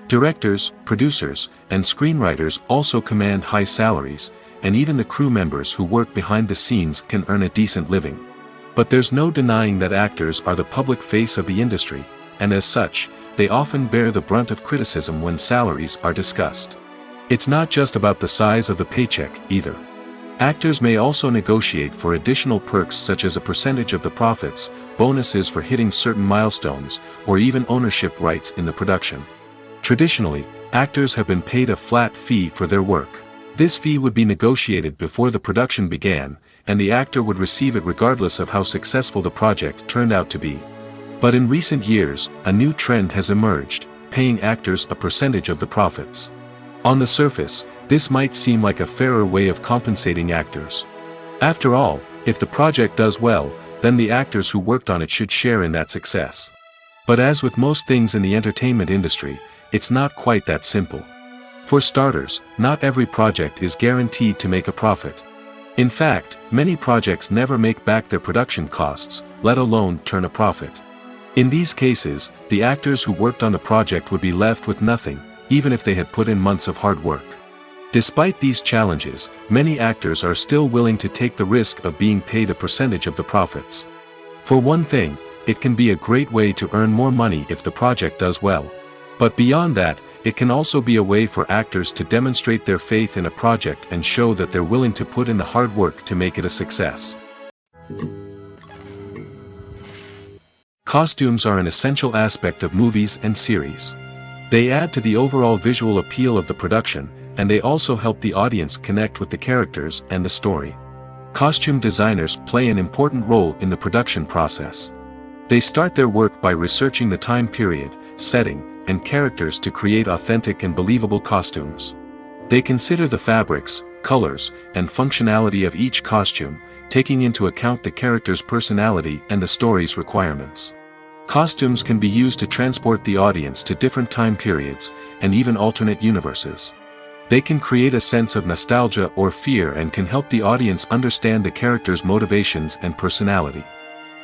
A: Directors, producers, and screenwriters also command high salaries, and even the crew members who work behind the scenes can earn a decent living. But there's no denying that actors are the public face of the industry, and as such, they often bear the brunt of criticism when salaries are discussed. It's not just about the size of the paycheck, either. Actors may also negotiate for additional perks such as a percentage of the profits, bonuses for hitting certain milestones, or even ownership rights in the production. Traditionally, actors have been paid a flat fee for their work. This fee would be negotiated before the production began, and the actor would receive it regardless of how successful the project turned out to be. But in recent years, a new trend has emerged, paying actors a percentage of the profits. On the surface, this might seem like a fairer way of compensating actors. After all, if the project does well, then the actors who worked on it should share in that success. But as with most things in the entertainment industry, it's not quite that simple. For starters, not every project is guaranteed to make a profit. In fact, many projects never make back their production costs, let alone turn a profit. In these cases, the actors who worked on the project would be left with nothing, even if they had put in months of hard work. Despite these challenges, many actors are still willing to take the risk of being paid a percentage of the profits. For one thing, it can be a great way to earn more money if the project does well. But beyond that, it can also be a way for actors to demonstrate their faith in a project and show that they're willing to put in the hard work to make it a success. Costumes are an essential aspect of movies and series. They add to the overall visual appeal of the production, and they also help the audience connect with the characters and the story. Costume designers play an important role in the production process. They start their work by researching the time period, setting, and characters to create authentic and believable costumes. They consider the fabrics, colors, and functionality of each costume, taking into account the character's personality and the story's requirements. Costumes can be used to transport the audience to different time periods, and even alternate universes. They can create a sense of nostalgia or fear and can help the audience understand the character's motivations and personality.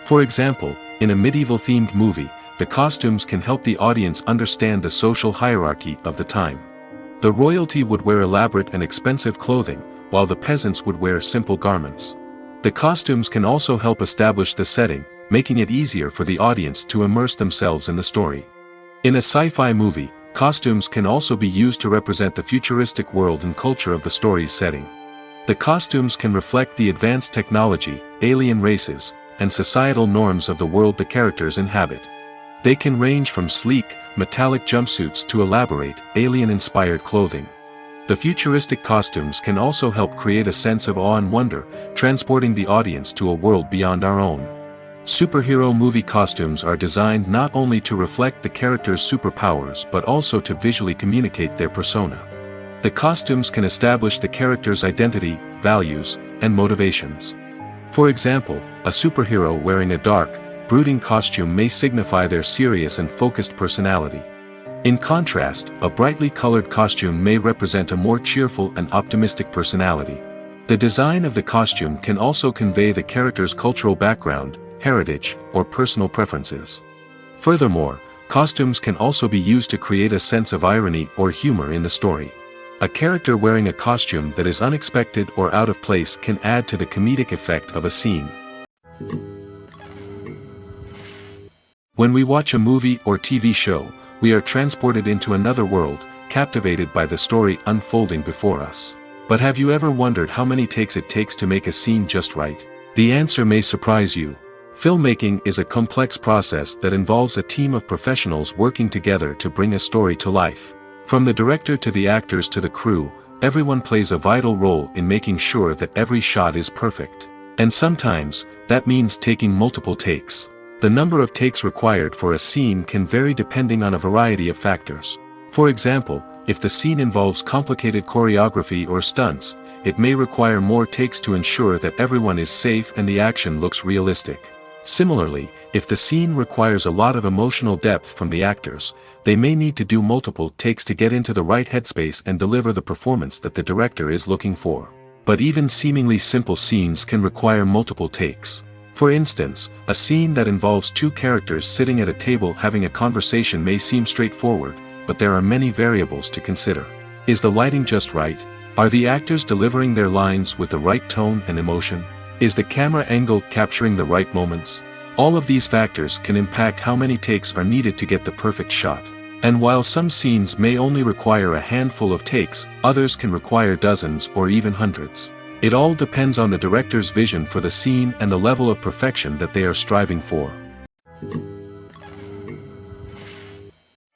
A: For example, in a medieval-themed movie, the costumes can help the audience understand the social hierarchy of the time. The royalty would wear elaborate and expensive clothing, while the peasants would wear simple garments. The costumes can also help establish the setting, making it easier for the audience to immerse themselves in the story. In a sci-fi movie, costumes can also be used to represent the futuristic world and culture of the story's setting. The costumes can reflect the advanced technology, alien races, and societal norms of the world the characters inhabit. They can range from sleek, metallic jumpsuits to elaborate, alien-inspired clothing. The futuristic costumes can also help create a sense of awe and wonder, transporting the audience to a world beyond our own. Superhero movie costumes are designed not only to reflect the character's superpowers but also to visually communicate their persona. The costumes can establish the character's identity, values, and motivations. For example, a superhero wearing a dark, brooding costume may signify their serious and focused personality. In contrast, a brightly colored costume may represent a more cheerful and optimistic personality. The design of the costume can also convey the character's cultural background, heritage, or personal preferences. Furthermore, costumes can also be used to create a sense of irony or humor in the story. A character wearing a costume that is unexpected or out of place can add to the comedic effect of a scene. When we watch a movie or TV show, we are transported into another world, captivated by the story unfolding before us. But have you ever wondered how many takes it takes to make a scene just right? The answer may surprise you. Filmmaking is a complex process that involves a team of professionals working together to bring a story to life. From the director to the actors to the crew, everyone plays a vital role in making sure that every shot is perfect. And sometimes, that means taking multiple takes. The number of takes required for a scene can vary depending on a variety of factors. For example, if the scene involves complicated choreography or stunts, it may require more takes to ensure that everyone is safe and the action looks realistic. Similarly, if the scene requires a lot of emotional depth from the actors, they may need to do multiple takes to get into the right headspace and deliver the performance that the director is looking for. But even seemingly simple scenes can require multiple takes. For instance, a scene that involves two characters sitting at a table having a conversation may seem straightforward, but there are many variables to consider. Is the lighting just right? Are the actors delivering their lines with the right tone and emotion? Is the camera angle capturing the right moments? All of these factors can impact how many takes are needed to get the perfect shot. And while some scenes may only require a handful of takes, others can require dozens or even hundreds. It all depends on the director's vision for the scene and the level of perfection that they are striving for.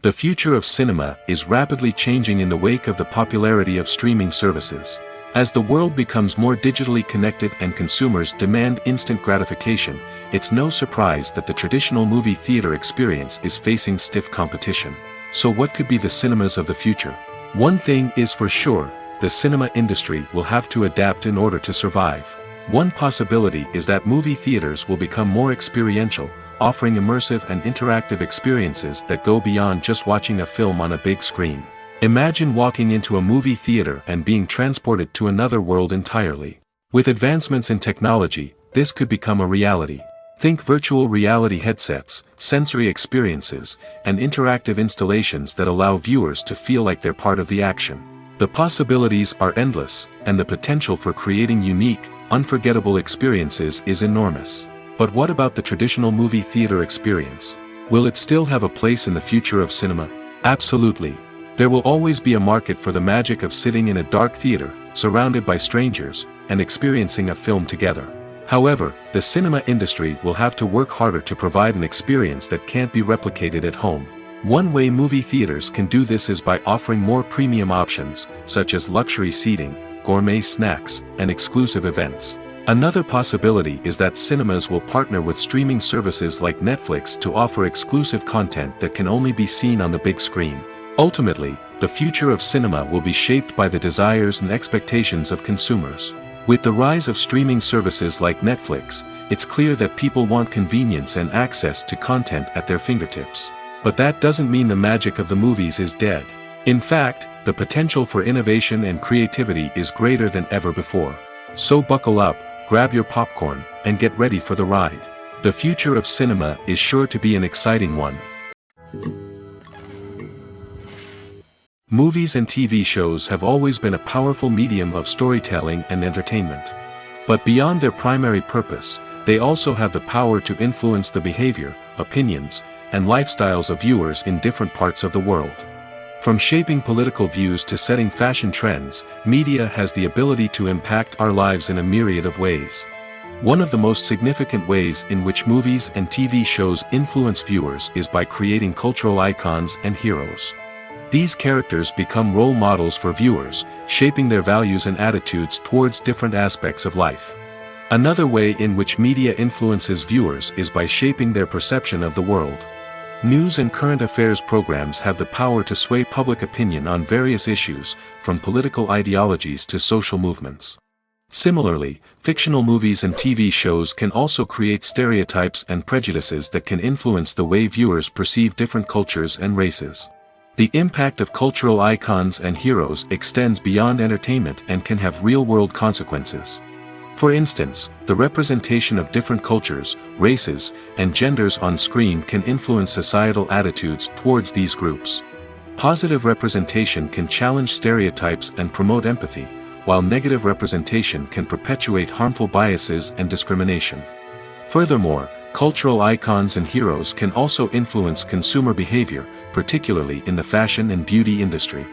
A: The future of cinema is rapidly changing in the wake of the popularity of streaming services. As the world becomes more digitally connected and consumers demand instant gratification, it's no surprise that the traditional movie theater experience is facing stiff competition. So what could be the cinemas of the future? One thing is for sure, the cinema industry will have to adapt in order to survive. One possibility is that movie theaters will become more experiential, offering immersive and interactive experiences that go beyond just watching a film on a big screen. Imagine walking into a movie theater and being transported to another world entirely. With advancements in technology, this could become a reality. Think virtual reality headsets, sensory experiences, and interactive installations that allow viewers to feel like they're part of the action. The possibilities are endless, and the potential for creating unique, unforgettable experiences is enormous. But what about the traditional movie theater experience? Will it still have a place in the future of cinema? Absolutely. There will always be a market for the magic of sitting in a dark theater, surrounded by strangers, and experiencing a film together. However, the cinema industry will have to work harder to provide an experience that can't be replicated at home. One way movie theaters can do this is by offering more premium options, such as luxury seating, gourmet snacks, and exclusive events. Another possibility is that cinemas will partner with streaming services like Netflix to offer exclusive content that can only be seen on the big screen. Ultimately, the future of cinema will be shaped by the desires and expectations of consumers. With the rise of streaming services like Netflix, it's clear that people want convenience and access to content at their fingertips. But that doesn't mean the magic of the movies is dead. In fact, the potential for innovation and creativity is greater than ever before. So buckle up, grab your popcorn, and get ready for the ride. The future of cinema is sure to be an exciting one. Movies and TV shows have always been a powerful medium of storytelling and entertainment. But beyond their primary purpose, they also have the power to influence the behavior, opinions, and lifestyles of viewers in different parts of the world. From shaping political views to setting fashion trends, media has the ability to impact our lives in a myriad of ways. One of the most significant ways in which movies and TV shows influence viewers is by creating cultural icons and heroes. These characters become role models for viewers, shaping their values and attitudes towards different aspects of life. Another way in which media influences viewers is by shaping their perception of the world. News and current affairs programs have the power to sway public opinion on various issues, from political ideologies to social movements. Similarly, fictional movies and TV shows can also create stereotypes and prejudices that can influence the way viewers perceive different cultures and races. The impact of cultural icons and heroes extends beyond entertainment and can have real-world consequences. For instance, the representation of different cultures, races, and genders on screen can influence societal attitudes towards these groups. Positive representation can challenge stereotypes and promote empathy, while negative representation can perpetuate harmful biases and discrimination. Furthermore, cultural icons and heroes can also influence consumer behavior, particularly in the fashion and beauty industry.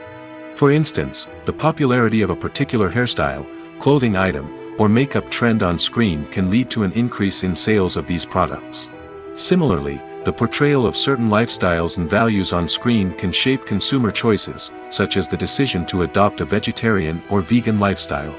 A: For instance, the popularity of a particular hairstyle, clothing item, or makeup trend on screen can lead to an increase in sales of these products. Similarly, the portrayal of certain lifestyles and values on screen can shape consumer choices, such as the decision to adopt a vegetarian or vegan lifestyle.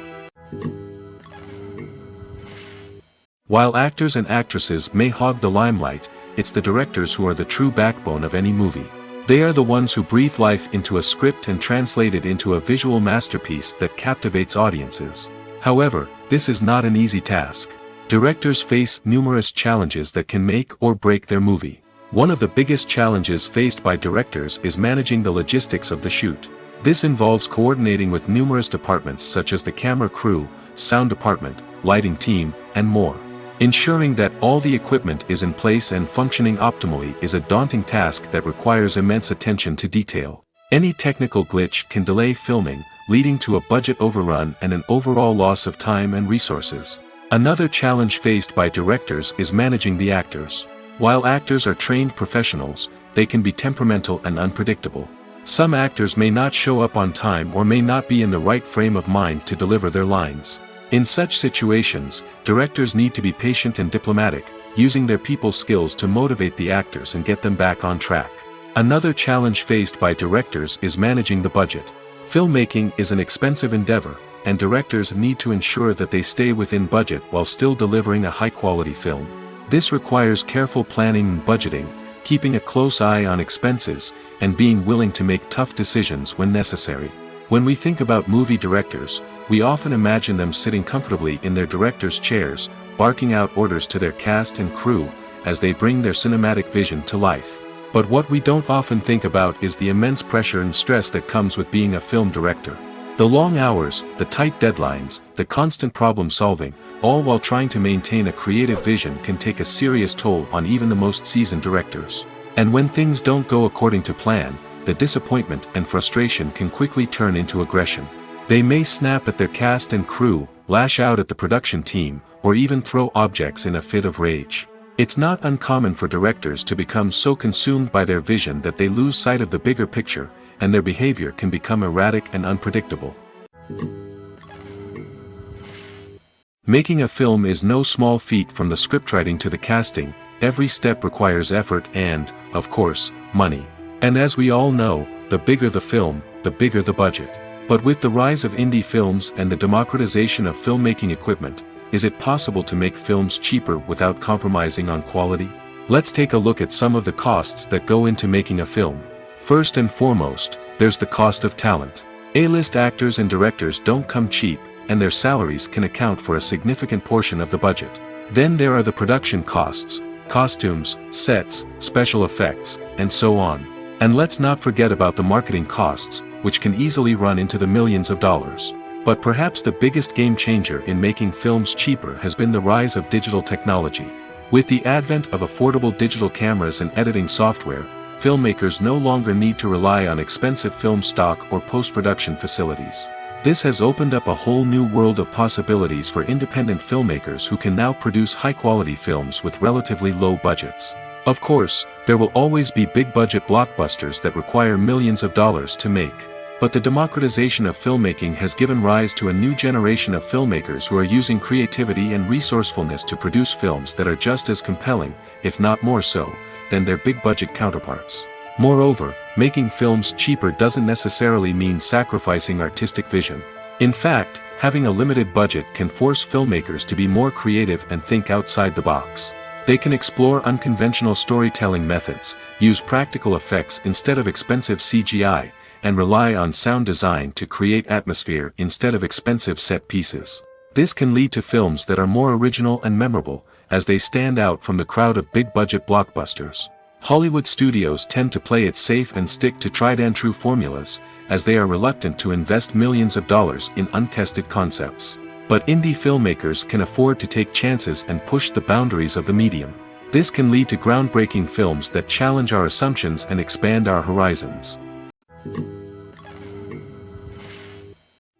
A: While actors and actresses may hog the limelight, it's the directors who are the true backbone of any movie. They are the ones who breathe life into a script and translate it into a visual masterpiece that captivates audiences. However, this is not an easy task. Directors face numerous challenges that can make or break their movie. One of the biggest challenges faced by directors is managing the logistics of the shoot. This involves coordinating with numerous departments such as the camera crew, sound department, lighting team, and more. Ensuring that all the equipment is in place and functioning optimally is a daunting task that requires immense attention to detail. Any technical glitch can delay filming, leading to a budget overrun and an overall loss of time and resources. Another challenge faced by directors is managing the actors. While actors are trained professionals, they can be temperamental and unpredictable. Some actors may not show up on time or may not be in the right frame of mind to deliver their lines. In such situations, directors need to be patient and diplomatic, using their people skills to motivate the actors and get them back on track. Another challenge faced by directors is managing the budget. Filmmaking is an expensive endeavor, and directors need to ensure that they stay within budget while still delivering a high-quality film. This requires careful planning and budgeting, keeping a close eye on expenses, and being willing to make tough decisions when necessary. When we think about movie directors, we often imagine them sitting comfortably in their director's chairs, barking out orders to their cast and crew, as they bring their cinematic vision to life. But what we don't often think about is the immense pressure and stress that comes with being a film director. The long hours, the tight deadlines, the constant problem-solving, all while trying to maintain a creative vision can take a serious toll on even the most seasoned directors. And when things don't go according to plan, the disappointment and frustration can quickly turn into aggression. They may snap at their cast and crew, lash out at the production team, or even throw objects in a fit of rage. It's not uncommon for directors to become so consumed by their vision that they lose sight of the bigger picture, and their behavior can become erratic and unpredictable. Making a film is no small feat. From the scriptwriting to the casting, every step requires effort and, of course, money. And as we all know, the bigger the film, the bigger the budget. But with the rise of indie films and the democratization of filmmaking equipment, is it possible to make films cheaper without compromising on quality? Let's take a look at some of the costs that go into making a film. First and foremost, there's the cost of talent. A-list actors and directors don't come cheap, and their salaries can account for a significant portion of the budget. Then there are the production costs, costumes, sets, special effects, and so on. And let's not forget about the marketing costs, which can easily run into the millions of dollars. But perhaps the biggest game changer in making films cheaper has been the rise of digital technology. With the advent of affordable digital cameras and editing software, filmmakers no longer need to rely on expensive film stock or post-production facilities. This has opened up a whole new world of possibilities for independent filmmakers who can now produce high-quality films with relatively low budgets. Of course, there will always be big-budget blockbusters that require millions of dollars to make. But the democratization of filmmaking has given rise to a new generation of filmmakers who are using creativity and resourcefulness to produce films that are just as compelling, if not more so, than their big-budget counterparts. Moreover, making films cheaper doesn't necessarily mean sacrificing artistic vision. In fact, having a limited budget can force filmmakers to be more creative and think outside the box. They can explore unconventional storytelling methods, use practical effects instead of expensive CGI, and rely on sound design to create atmosphere instead of expensive set pieces. This can lead to films that are more original and memorable, as they stand out from the crowd of big-budget blockbusters. Hollywood studios tend to play it safe and stick to tried-and-true formulas, as they are reluctant to invest millions of dollars in untested concepts. But indie filmmakers can afford to take chances and push the boundaries of the medium. This can lead to groundbreaking films that challenge our assumptions and expand our horizons.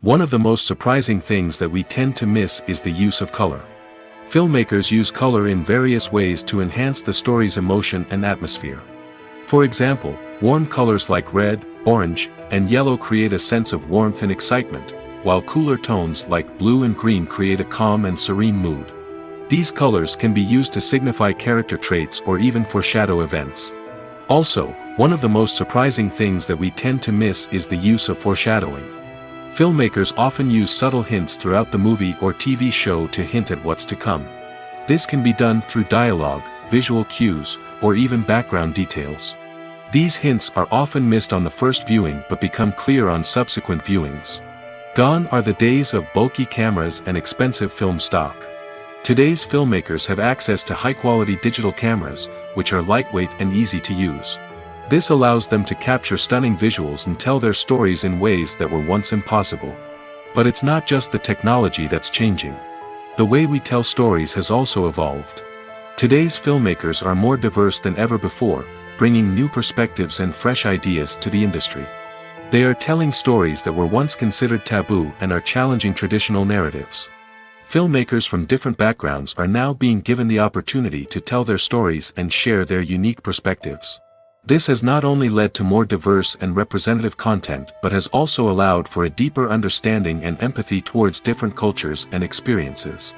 A: One of the most surprising things that we tend to miss is the use of color. Filmmakers use color in various ways to enhance the story's emotion and atmosphere. For example, warm colors like red, orange, and yellow create a sense of warmth and excitement, while cooler tones like blue and green create a calm and serene mood. These colors can be used to signify character traits or even foreshadow events. Also, one of the most surprising things that we tend to miss is the use of foreshadowing. Filmmakers often use subtle hints throughout the movie or TV show to hint at what's to come. This can be done through dialogue, visual cues, or even background details. These hints are often missed on the first viewing but become clear on subsequent viewings. Gone are the days of bulky cameras and expensive film stock. Today's filmmakers have access to high-quality digital cameras, which are lightweight and easy to use. This allows them to capture stunning visuals and tell their stories in ways that were once impossible. But it's not just the technology that's changing. The way we tell stories has also evolved. Today's filmmakers are more diverse than ever before, bringing new perspectives and fresh ideas to the industry. They are telling stories that were once considered taboo and are challenging traditional narratives. Filmmakers from different backgrounds are now being given the opportunity to tell their stories and share their unique perspectives. This has not only led to more diverse and representative content but has also allowed for a deeper understanding and empathy towards different cultures and experiences.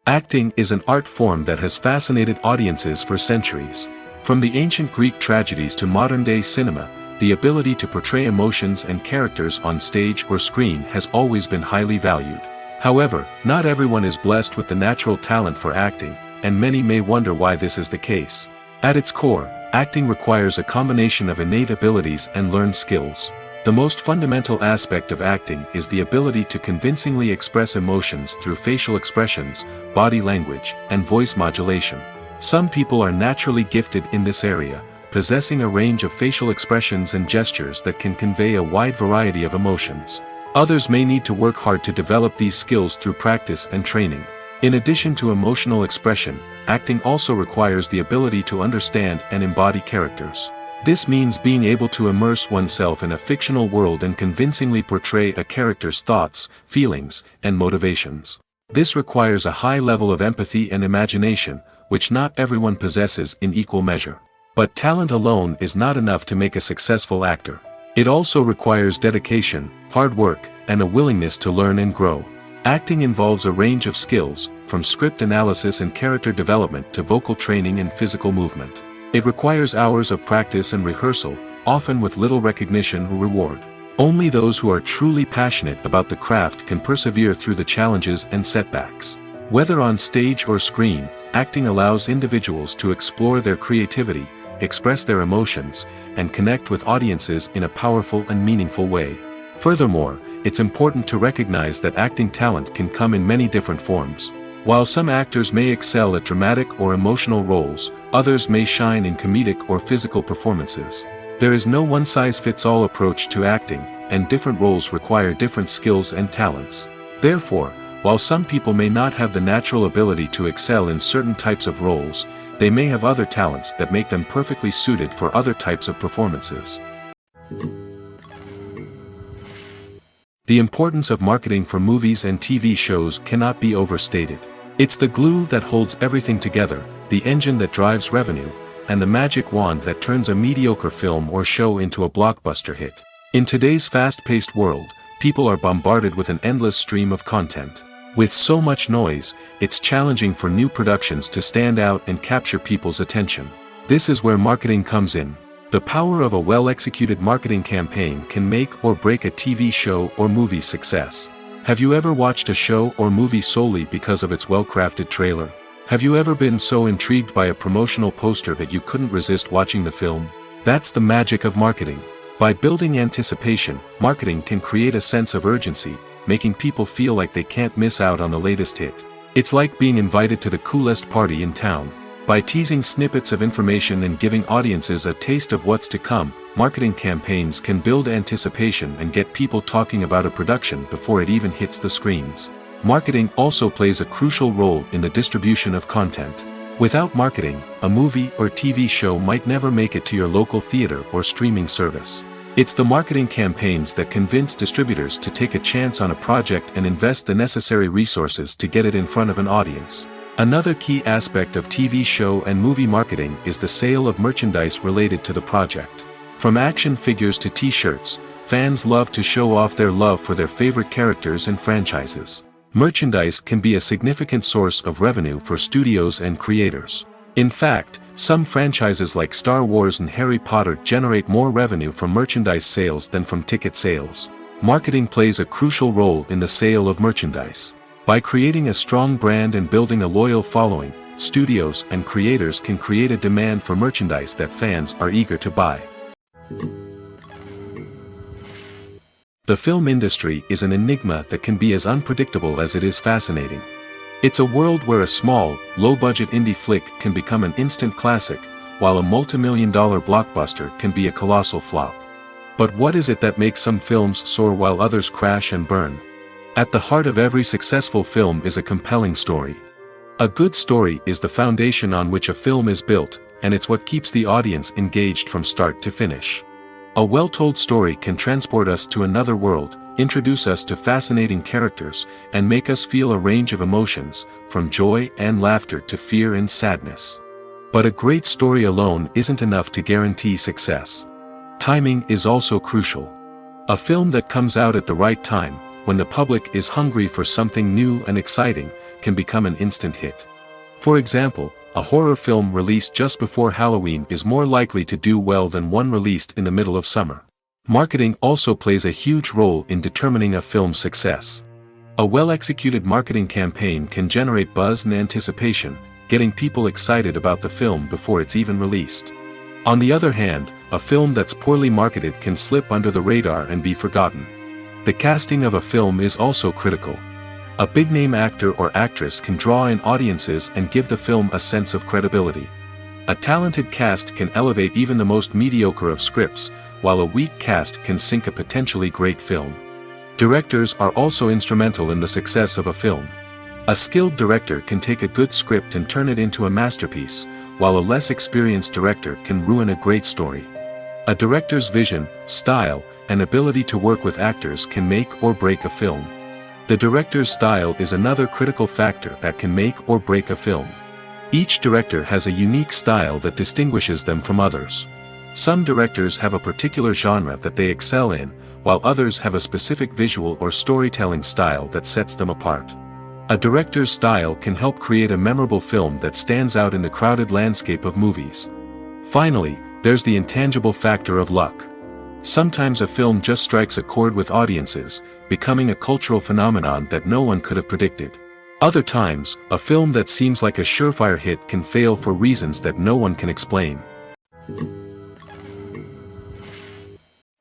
A: Acting is an art form that has fascinated audiences for centuries. From the ancient Greek tragedies to modern-day cinema, the ability to portray emotions and characters on stage or screen has always been highly valued. However, not everyone is blessed with the natural talent for acting, and many may wonder why this is the case. At its core, acting requires a combination of innate abilities and learned skills. The most fundamental aspect of acting is the ability to convincingly express emotions through facial expressions, body language, and voice modulation. Some people are naturally gifted in this area, possessing a range of facial expressions and gestures that can convey a wide variety of emotions. Others may need to work hard to develop these skills through practice and training. In addition to emotional expression, acting also requires the ability to understand and embody characters. This means being able to immerse oneself in a fictional world and convincingly portray a character's thoughts, feelings, and motivations. This requires a high level of empathy and imagination, which not everyone possesses in equal measure. But talent alone is not enough to make a successful actor. It also requires dedication, hard work, and a willingness to learn and grow. Acting involves a range of skills, from script analysis and character development to vocal training and physical movement. It requires hours of practice and rehearsal, often with little recognition or reward. Only those who are truly passionate about the craft can persevere through the challenges and setbacks. Whether on stage or screen, acting allows individuals to explore their creativity, express their emotions, and connect with audiences in a powerful and meaningful way. Furthermore, it's important to recognize that acting talent can come in many different forms. While some actors may excel at dramatic or emotional roles, others may shine in comedic or physical performances. There is no one-size-fits-all approach to acting, and different roles require different skills and talents. Therefore, while some people may not have the natural ability to excel in certain types of roles, they may have other talents that make them perfectly suited for other types of performances. The importance of marketing for movies and TV shows cannot be overstated. It's the glue that holds everything together, the engine that drives revenue, and the magic wand that turns a mediocre film or show into a blockbuster hit. In today's fast-paced world, people are bombarded with an endless stream of content. With so much noise, it's challenging for new productions to stand out and capture people's attention. This is where marketing comes in. The power of a well-executed marketing campaign can make or break a TV show or movie's success. Have you ever watched a show or movie solely because of its well-crafted trailer? Have you ever been so intrigued by a promotional poster that you couldn't resist watching the film? That's the magic of marketing. By building anticipation, marketing can create a sense of urgency, making people feel like they can't miss out on the latest hit. It's like being invited to the coolest party in town. By teasing snippets of information and giving audiences a taste of what's to come, marketing campaigns can build anticipation and get people talking about a production before it even hits the screens. Marketing also plays a crucial role in the distribution of content. Without marketing, a movie or TV show might never make it to your local theater or streaming service. It's the marketing campaigns that convince distributors to take a chance on a project and invest the necessary resources to get it in front of an audience. Another key aspect of TV show and movie marketing is the sale of merchandise related to the project. From action figures to t-shirts, fans love to show off their love for their favorite characters and franchises. Merchandise can be a significant source of revenue for studios and creators. In fact, some franchises like Star Wars and Harry Potter generate more revenue from merchandise sales than from ticket sales. Marketing plays a crucial role in the sale of merchandise. By creating a strong brand and building a loyal following, studios and creators can create a demand for merchandise that fans are eager to buy. The film industry is an enigma that can be as unpredictable as it is fascinating. It's a world where a small, low-budget indie flick can become an instant classic, while a multi-million-dollar blockbuster can be a colossal flop. But what is it that makes some films soar while others crash and burn? At the heart of every successful film is a compelling story. A good story is the foundation on which a film is built, and it's what keeps the audience engaged from start to finish. A well-told story can transport us to another world, introduce us to fascinating characters, and make us feel a range of emotions, from joy and laughter to fear and sadness. But a great story alone isn't enough to guarantee success. Timing is also crucial. A film that comes out at the right time, when the public is hungry for something new and exciting, can become an instant hit. For example, A horror film released just before Halloween is more likely to do well than one released in the middle of summer. Marketing also plays a huge role in determining a film's success. A well-executed marketing campaign can generate buzz and anticipation, getting people excited about the film before it's even released. On the other hand, a film that's poorly marketed can slip under the radar and be forgotten. The casting of a film is also critical. A big-name actor or actress can draw in audiences and give the film a sense of credibility. A talented cast can elevate even the most mediocre of scripts, while a weak cast can sink a potentially great film. Directors are also instrumental in the success of a film. A skilled director can take a good script and turn it into a masterpiece, while a less experienced director can ruin a great story. A director's vision, style, and ability to work with actors can make or break a film. The director's style is another critical factor that can make or break a film. Each director has a unique style that distinguishes them from others. Some directors have a particular genre that they excel in, while others have a specific visual or storytelling style that sets them apart. A director's style can help create a memorable film that stands out in the crowded landscape of movies. Finally, there's the intangible factor of luck. Sometimes a film just strikes a chord with audiences, becoming a cultural phenomenon that no one could have predicted. Other times, a film that seems like a surefire hit can fail for reasons that no one can explain.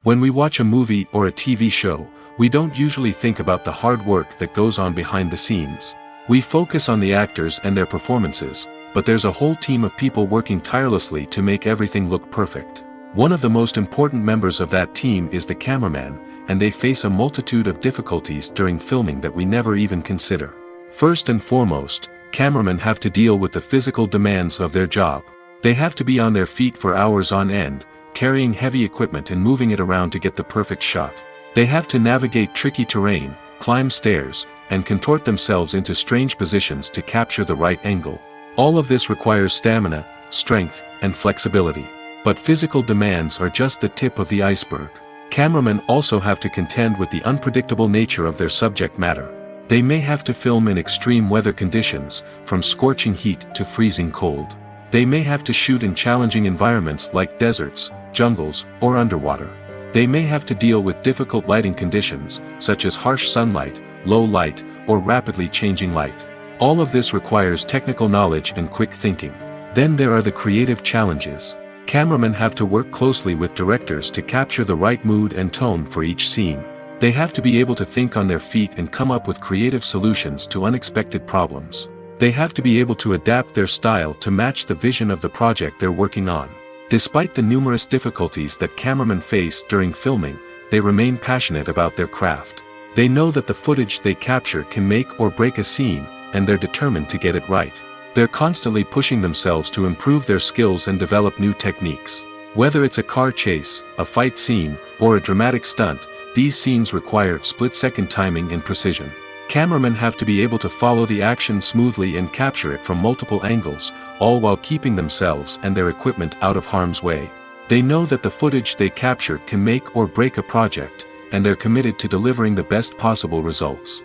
A: When we watch a movie or a TV show, we don't usually think about the hard work that goes on behind the scenes. We focus on the actors and their performances, but there's a whole team of people working tirelessly to make everything look perfect. One of the most important members of that team is the cameraman, and they face a multitude of difficulties during filming that we never even consider. First and foremost, cameramen have to deal with the physical demands of their job. They have to be on their feet for hours on end, carrying heavy equipment and moving it around to get the perfect shot. They have to navigate tricky terrain, climb stairs, and contort themselves into strange positions to capture the right angle. All of this requires stamina, strength, and flexibility. But physical demands are just the tip of the iceberg. Cameramen also have to contend with the unpredictable nature of their subject matter. They may have to film in extreme weather conditions, from scorching heat to freezing cold. They may have to shoot in challenging environments like deserts, jungles, or underwater. They may have to deal with difficult lighting conditions, such as harsh sunlight, low light, or rapidly changing light. All of this requires technical knowledge and quick thinking. Then there are the creative challenges. Cameramen have to work closely with directors to capture the right mood and tone for each scene. They have to be able to think on their feet and come up with creative solutions to unexpected problems. They have to be able to adapt their style to match the vision of the project they're working on. Despite the numerous difficulties that cameramen face during filming, they remain passionate about their craft. They know that the footage they capture can make or break a scene, and they're determined to get it right. They're constantly pushing themselves to improve their skills and develop new techniques. Whether it's a car chase, a fight scene, or a dramatic stunt, these scenes require split-second timing and precision. Cameramen have to be able to follow the action smoothly and capture it from multiple angles, all while keeping themselves and their equipment out of harm's way. They know that the footage they capture can make or break a project, and they're committed to delivering the best possible results.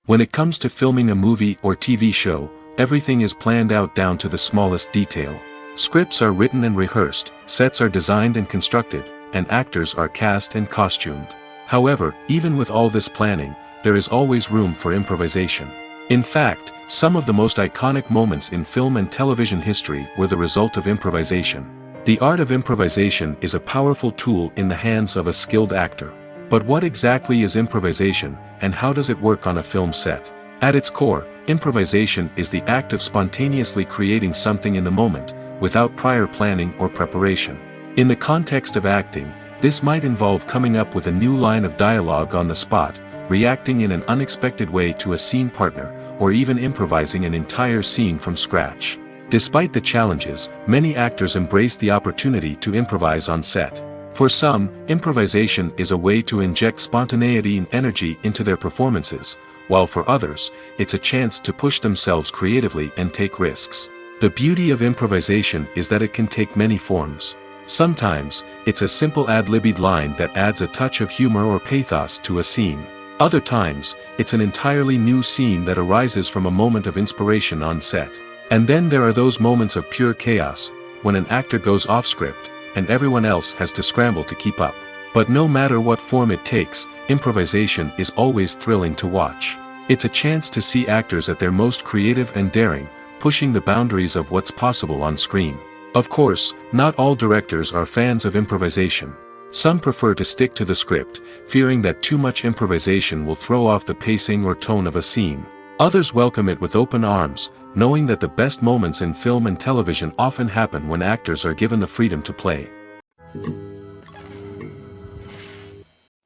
A: When it comes to filming a movie or TV show, everything is planned out down to the smallest detail. Scripts are written and rehearsed, sets are designed and constructed, and actors are cast and costumed. However, even with all this planning, there is always room for improvisation. In fact, some of the most iconic moments in film and television history were the result of improvisation. The art of improvisation is a powerful tool in the hands of a skilled actor. But what exactly is improvisation, and how does it work on a film set? At its core, improvisation is the act of spontaneously creating something in the moment, without prior planning or preparation. In the context of acting, this might involve coming up with a new line of dialogue on the spot, reacting in an unexpected way to a scene partner, or even improvising an entire scene from scratch. Despite the challenges, many actors embrace the opportunity to improvise on set. For some, improvisation is a way to inject spontaneity and energy into their performances, while for others, it's a chance to push themselves creatively and take risks. The beauty of improvisation is that it can take many forms. Sometimes, it's a simple ad-libbed line that adds a touch of humor or pathos to a scene. Other times, it's an entirely new scene that arises from a moment of inspiration on set. And then there are those moments of pure chaos, when an actor goes off script, and everyone else has to scramble to keep up. But no matter what form it takes, improvisation is always thrilling to watch. It's a chance to see actors at their most creative and daring, pushing the boundaries of what's possible on screen. Of course, not all directors are fans of improvisation. Some prefer to stick to the script, fearing that too much improvisation will throw off the pacing or tone of a scene. Others welcome it with open arms, knowing that the best moments in film and television often happen when actors are given the freedom to play.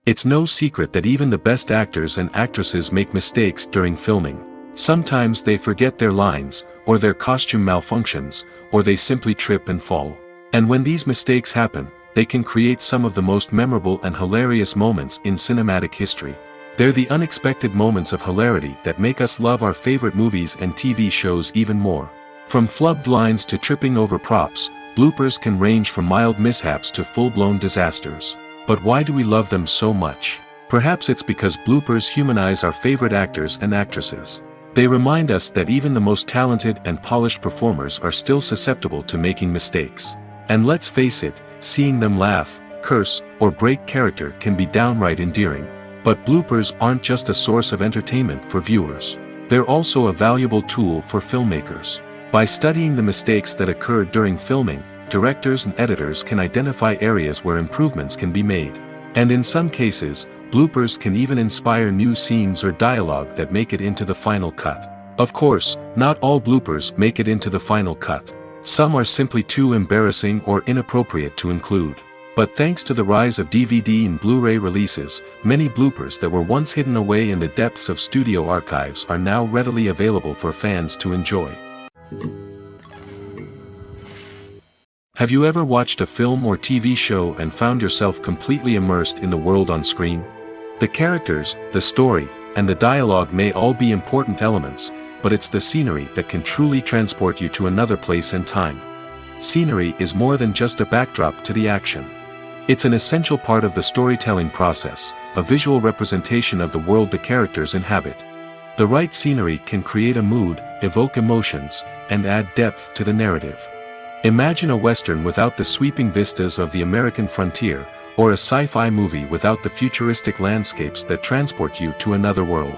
A: It's no secret that even the best actors and actresses make mistakes during filming. Sometimes they forget their lines, or their costume malfunctions, or they simply trip and fall. And when these mistakes happen, they can create some of the most memorable and hilarious moments in cinematic history. They're the unexpected moments of hilarity that make us love our favorite movies and TV shows even more. From flubbed lines to tripping over props, bloopers can range from mild mishaps to full-blown disasters. But why do we love them so much? Perhaps it's because bloopers humanize our favorite actors and actresses. They remind us that even the most talented and polished performers are still susceptible to making mistakes. And let's face it, seeing them laugh, curse, or break character can be downright endearing. But bloopers aren't just a source of entertainment for viewers. They're also a valuable tool for filmmakers. By studying the mistakes that occurred during filming, directors and editors can identify areas where improvements can be made. And in some cases, bloopers can even inspire new scenes or dialogue that make it into the final cut. Of course, not all bloopers make it into the final cut. Some are simply too embarrassing or inappropriate to include. But thanks to the rise of DVD and Blu-ray releases, many bloopers that were once hidden away in the depths of studio archives are now readily available for fans to enjoy. Have you ever watched a film or TV show and found yourself completely immersed in the world on screen? The characters, the story, and the dialogue may all be important elements, but it's the scenery that can truly transport you to another place and time. Scenery is more than just a backdrop to the action. It's an essential part of the storytelling process, a visual representation of the world the characters inhabit. The right scenery can create a mood, evoke emotions, and add depth to the narrative. Imagine a Western without the sweeping vistas of the American frontier, or a sci-fi movie without the futuristic landscapes that transport you to another world.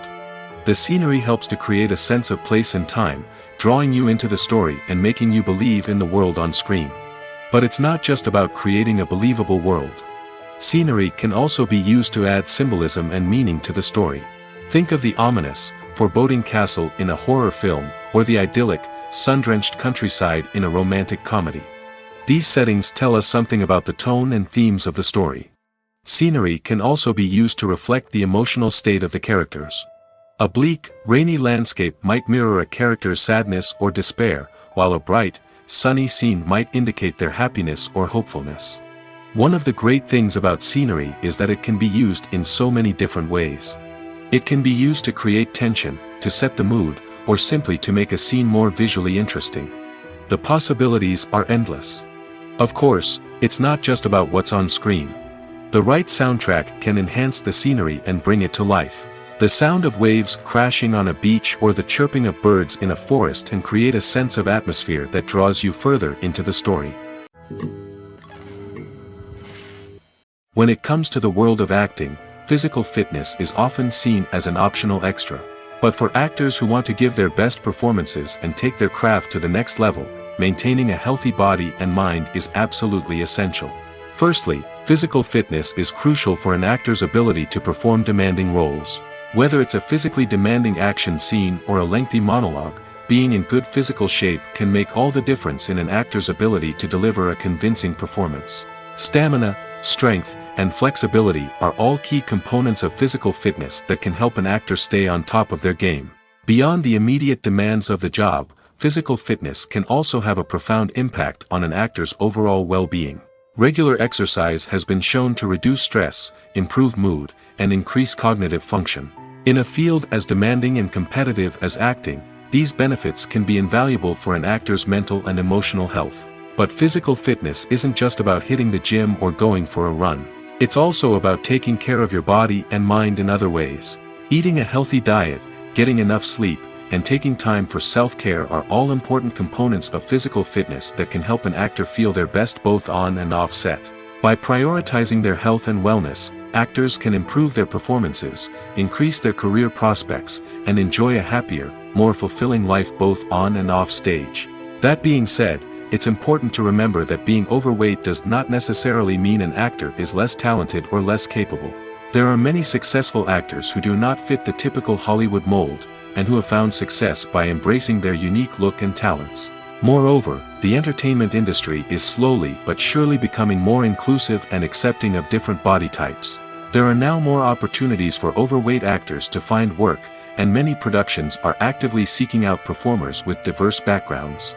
A: The scenery helps to create a sense of place and time, drawing you into the story and making you believe in the world on screen. But it's not just about creating a believable world. Scenery can also be used to add symbolism and meaning to the story. Think of the ominous, foreboding castle in a horror film, or the idyllic, sun-drenched countryside in a romantic comedy. These settings tell us something about the tone and themes of the story. Scenery can also be used to reflect the emotional state of the characters. A bleak, rainy landscape might mirror a character's sadness or despair, while a bright, sunny scene might indicate their happiness or hopefulness. One of the great things about scenery is that it can be used in so many different ways. It can be used to create tension, to set the mood, or simply to make a scene more visually interesting. The possibilities are endless. Of course, it's not just about what's on screen. The right soundtrack can enhance the scenery and bring it to life. The sound of waves crashing on a beach or the chirping of birds in a forest can create a sense of atmosphere that draws you further into the story. When it comes to the world of acting, physical fitness is often seen as an optional extra. But for actors who want to give their best performances and take their craft to the next level, maintaining a healthy body and mind is absolutely essential. Firstly, physical fitness is crucial for an actor's ability to perform demanding roles. Whether it's a physically demanding action scene or a lengthy monologue, being in good physical shape can make all the difference in an actor's ability to deliver a convincing performance. Stamina, strength, and flexibility are all key components of physical fitness that can help an actor stay on top of their game. Beyond the immediate demands of the job, physical fitness can also have a profound impact on an actor's overall well-being. Regular exercise has been shown to reduce stress, improve mood, and increase cognitive function. In a field as demanding and competitive as acting, these benefits can be invaluable for an actor's mental and emotional health. But physical fitness isn't just about hitting the gym or going for a run. It's also about taking care of your body and mind in other ways. Eating a healthy diet, getting enough sleep, and taking time for self-care are all important components of physical fitness that can help an actor feel their best both on and off set. By prioritizing their health and wellness, actors can improve their performances, increase their career prospects, and enjoy a happier, more fulfilling life both on and off stage. That being said, it's important to remember that being overweight does not necessarily mean an actor is less talented or less capable. There are many successful actors who do not fit the typical Hollywood mold, and who have found success by embracing their unique look and talents. Moreover, the entertainment industry is slowly but surely becoming more inclusive and accepting of different body types. There are now more opportunities for overweight actors to find work, and many productions are actively seeking out performers with diverse backgrounds.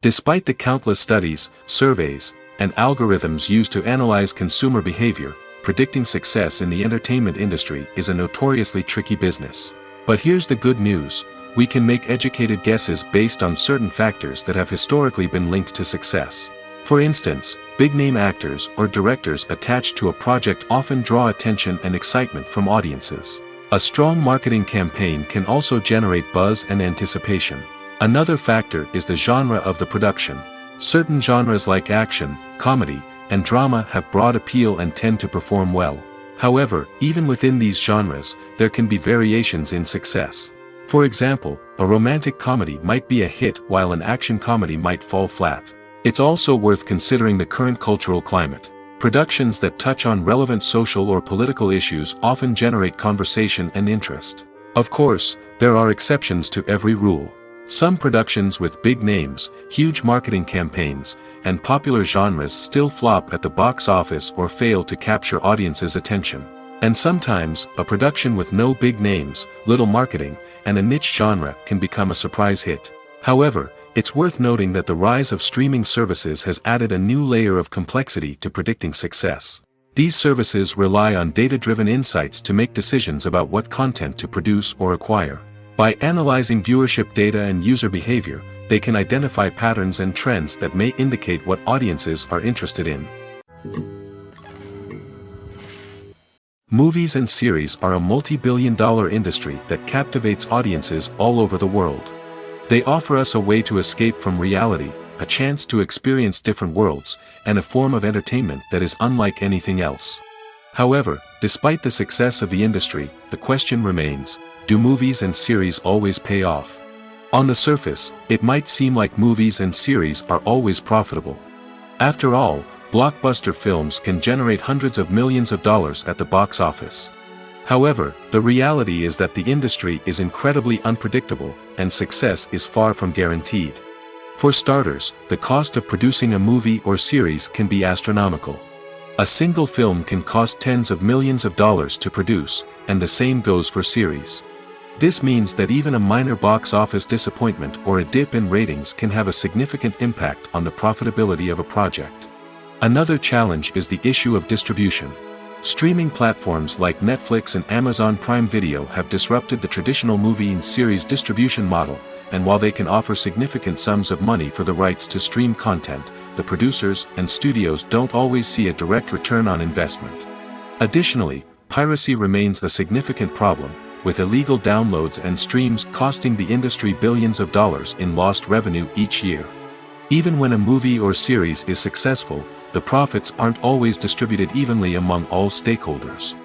A: Despite the countless studies, surveys, and algorithms used to analyze consumer behavior, predicting success in the entertainment industry is a notoriously tricky business. But here's the good news: we can make educated guesses based on certain factors that have historically been linked to success. For instance, big-name actors or directors attached to a project often draw attention and excitement from audiences. A strong marketing campaign can also generate buzz and anticipation. Another factor is the genre of the production. Certain genres like action, comedy, and drama have broad appeal and tend to perform well. However, even within these genres, there can be variations in success. For example, a romantic comedy might be a hit while an action comedy might fall flat. It's also worth considering the current cultural climate. Productions that touch on relevant social or political issues often generate conversation and interest. Of course, there are exceptions to every rule. Some productions with big names, huge marketing campaigns, and popular genres still flop at the box office or fail to capture audiences' attention. And sometimes, a production with no big names, little marketing, and a niche genre can become a surprise hit. However, it's worth noting that the rise of streaming services has added a new layer of complexity to predicting success. These services rely on data-driven insights to make decisions about what content to produce or acquire. By analyzing viewership data and user behavior, they can identify patterns and trends that may indicate what audiences are interested in. Movies and series are a multi-billion-dollar industry that captivates audiences all over the world. They offer us a way to escape from reality, a chance to experience different worlds, and a form of entertainment that is unlike anything else. However, despite the success of the industry, the question remains: do movies and series always pay off? On the surface, it might seem like movies and series are always profitable. After all, blockbuster films can generate hundreds of millions of dollars at the box office. However, the reality is that the industry is incredibly unpredictable, and success is far from guaranteed. For starters, the cost of producing a movie or series can be astronomical. A single film can cost tens of millions of dollars to produce, and the same goes for series. This means that even a minor box office disappointment or a dip in ratings can have a significant impact on the profitability of a project. Another challenge is the issue of distribution. Streaming platforms like Netflix and Amazon Prime Video have disrupted the traditional movie and series distribution model, and while they can offer significant sums of money for the rights to stream content, the producers and studios don't always see a direct return on investment. Additionally, piracy remains a significant problem, with illegal downloads and streams costing the industry billions of dollars in lost revenue each year. Even when a movie or series is successful, the profits aren't always distributed evenly among all stakeholders.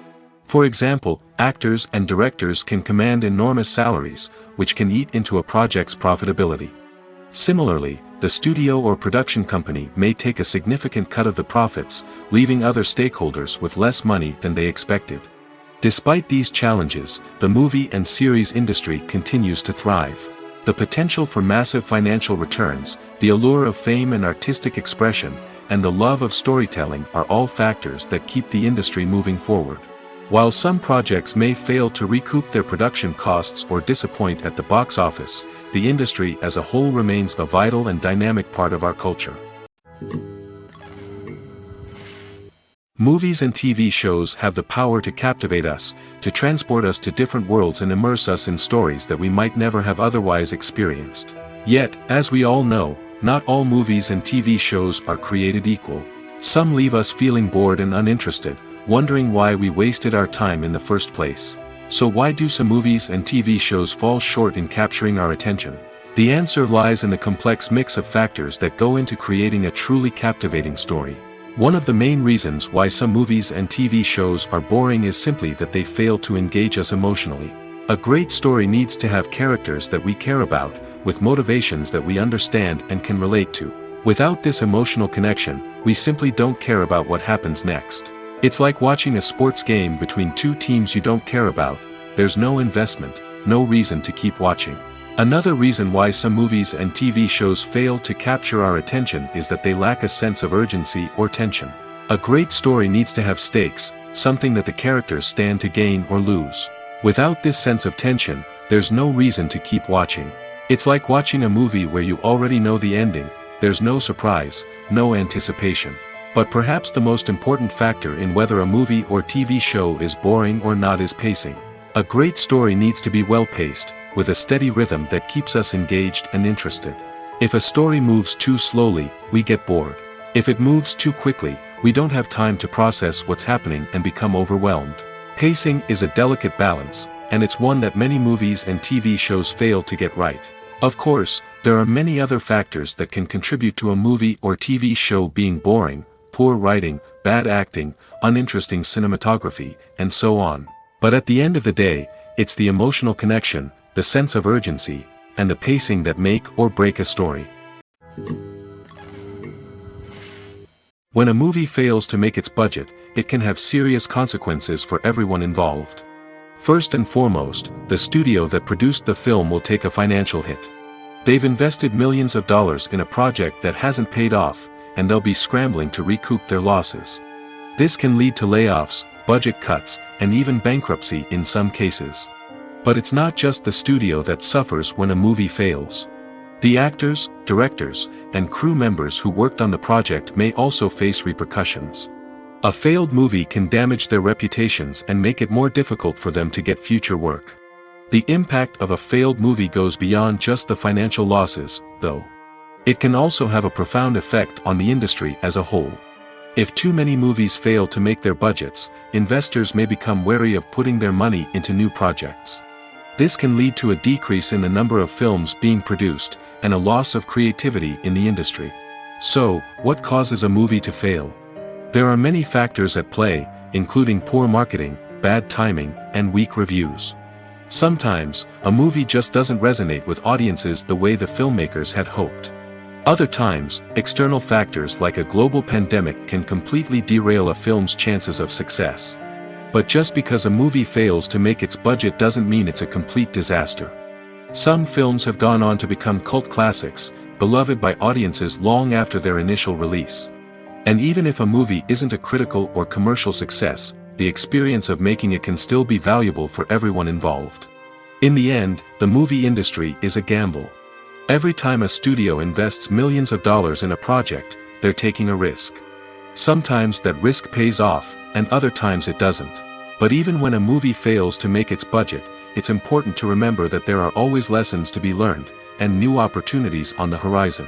A: For example, actors and directors can command enormous salaries, which can eat into a project's profitability. Similarly, the studio or production company may take a significant cut of the profits, leaving other stakeholders with less money than they expected. Despite these challenges, the movie and series industry continues to thrive. The potential for massive financial returns, the allure of fame and artistic expression, and the love of storytelling are all factors that keep the industry moving forward. While some projects may fail to recoup their production costs or disappoint at the box office, the industry as a whole remains a vital and dynamic part of our culture. Movies and TV shows have the power to captivate us, to transport us to different worlds and immerse us in stories that we might never have otherwise experienced. Yet, as we all know, not all movies and TV shows are created equal. Some leave us feeling bored and uninterested, wondering why we wasted our time in the first place. So why do some movies and TV shows fall short in capturing our attention? The answer lies in the complex mix of factors that go into creating a truly captivating story. One of the main reasons why some movies and TV shows are boring is simply that they fail to engage us emotionally. A great story needs to have characters that we care about, with motivations that we understand and can relate to. Without this emotional connection, we simply don't care about what happens next. It's like watching a sports game between two teams you don't care about. There's no investment, no reason to keep watching. Another reason why some movies and TV shows fail to capture our attention is that they lack a sense of urgency or tension. A great story needs to have stakes, something that the characters stand to gain or lose. Without this sense of tension, there's no reason to keep watching. It's like watching a movie where you already know the ending. There's no surprise, no anticipation. But perhaps the most important factor in whether a movie or TV show is boring or not is pacing. A great story needs to be well-paced, with a steady rhythm that keeps us engaged and interested. If a story moves too slowly, we get bored. If it moves too quickly, we don't have time to process what's happening and become overwhelmed. Pacing is a delicate balance, and it's one that many movies and TV shows fail to get right. Of course, there are many other factors that can contribute to a movie or TV show being boring: poor writing, bad acting, uninteresting cinematography, and so on. But at the end of the day, it's the emotional connection, the sense of urgency, and the pacing that make or break a story. When a movie fails to make its budget, it can have serious consequences for everyone involved. First and foremost, the studio that produced the film will take a financial hit. They've invested millions of dollars in a project that hasn't paid off, and they'll be scrambling to recoup their losses. This can lead to layoffs, budget cuts, and even bankruptcy in some cases. But it's not just the studio that suffers when a movie fails. The actors, directors, and crew members who worked on the project may also face repercussions. A failed movie can damage their reputations and make it more difficult for them to get future work. The impact of a failed movie goes beyond just the financial losses, though. It can also have a profound effect on the industry as a whole. If too many movies fail to make their budgets, investors may become wary of putting their money into new projects. This can lead to a decrease in the number of films being produced, and a loss of creativity in the industry. So, what causes a movie to fail? There are many factors at play, including poor marketing, bad timing, and weak reviews. Sometimes, a movie just doesn't resonate with audiences the way the filmmakers had hoped. Other times, external factors like a global pandemic can completely derail a film's chances of success. But just because a movie fails to make its budget doesn't mean it's a complete disaster. Some films have gone on to become cult classics, beloved by audiences long after their initial release. And even if a movie isn't a critical or commercial success, the experience of making it can still be valuable for everyone involved. In the end, the movie industry is a gamble. Every time a studio invests millions of dollars in a project, they're taking a risk. Sometimes that risk pays off, and other times it doesn't. But even when a movie fails to make its budget, it's important to remember that there are always lessons to be learned, and new opportunities on the horizon.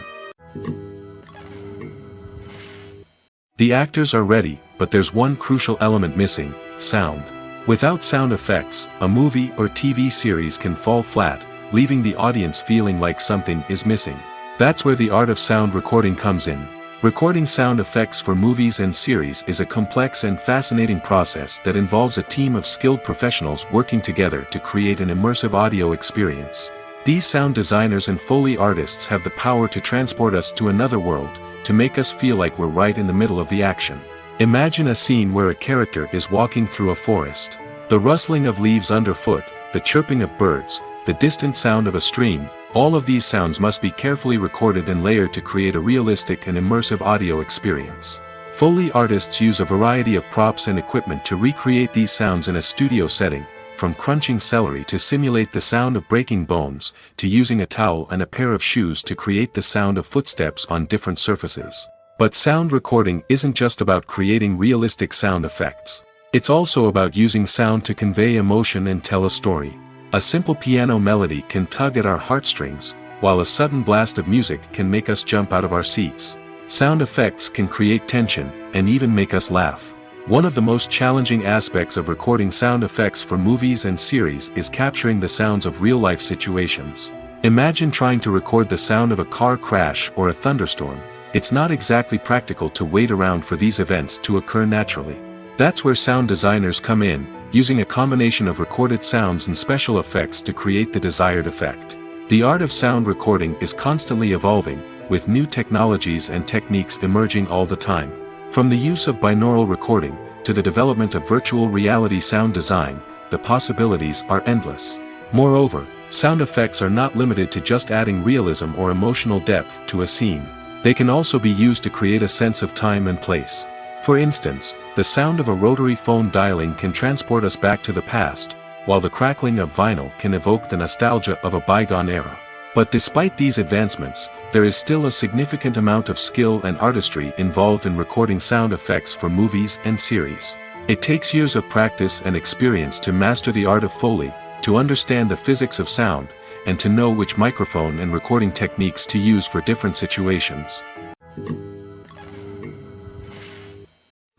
A: The actors are ready, but there's one crucial element missing: sound. Without sound effects, a movie or TV series can fall flat, leaving the audience feeling like something is missing. That's where the art of sound recording comes in. Recording sound effects for movies and series is a complex and fascinating process that involves a team of skilled professionals working together to create an immersive audio experience. These sound designers and Foley artists have the power to transport us to another world, to make us feel like we're right in the middle of the action. Imagine a scene where a character is walking through a forest. The rustling of leaves underfoot, the chirping of birds, the distant sound of a stream, all of these sounds must be carefully recorded and layered to create a realistic and immersive audio experience. Foley artists use a variety of props and equipment to recreate these sounds in a studio setting, from crunching celery to simulate the sound of breaking bones, to using a towel and a pair of shoes to create the sound of footsteps on different surfaces. But sound recording isn't just about creating realistic sound effects. It's also about using sound to convey emotion and tell a story. A simple piano melody can tug at our heartstrings, while a sudden blast of music can make us jump out of our seats. Sound effects can create tension, and even make us laugh. One of the most challenging aspects of recording sound effects for movies and series is capturing the sounds of real-life situations. Imagine trying to record the sound of a car crash or a thunderstorm. It's not exactly practical to wait around for these events to occur naturally. That's where sound designers come in, using a combination of recorded sounds and special effects to create the desired effect. The art of sound recording is constantly evolving, with new technologies and techniques emerging all the time. From the use of binaural recording, to the development of virtual reality sound design, the possibilities are endless. Moreover, sound effects are not limited to just adding realism or emotional depth to a scene. They can also be used to create a sense of time and place. For instance, the sound of a rotary phone dialing can transport us back to the past, while the crackling of vinyl can evoke the nostalgia of a bygone era. But despite these advancements, there is still a significant amount of skill and artistry involved in recording sound effects for movies and series. It takes years of practice and experience to master the art of Foley, to understand the physics of sound, and to know which microphone and recording techniques to use for different situations.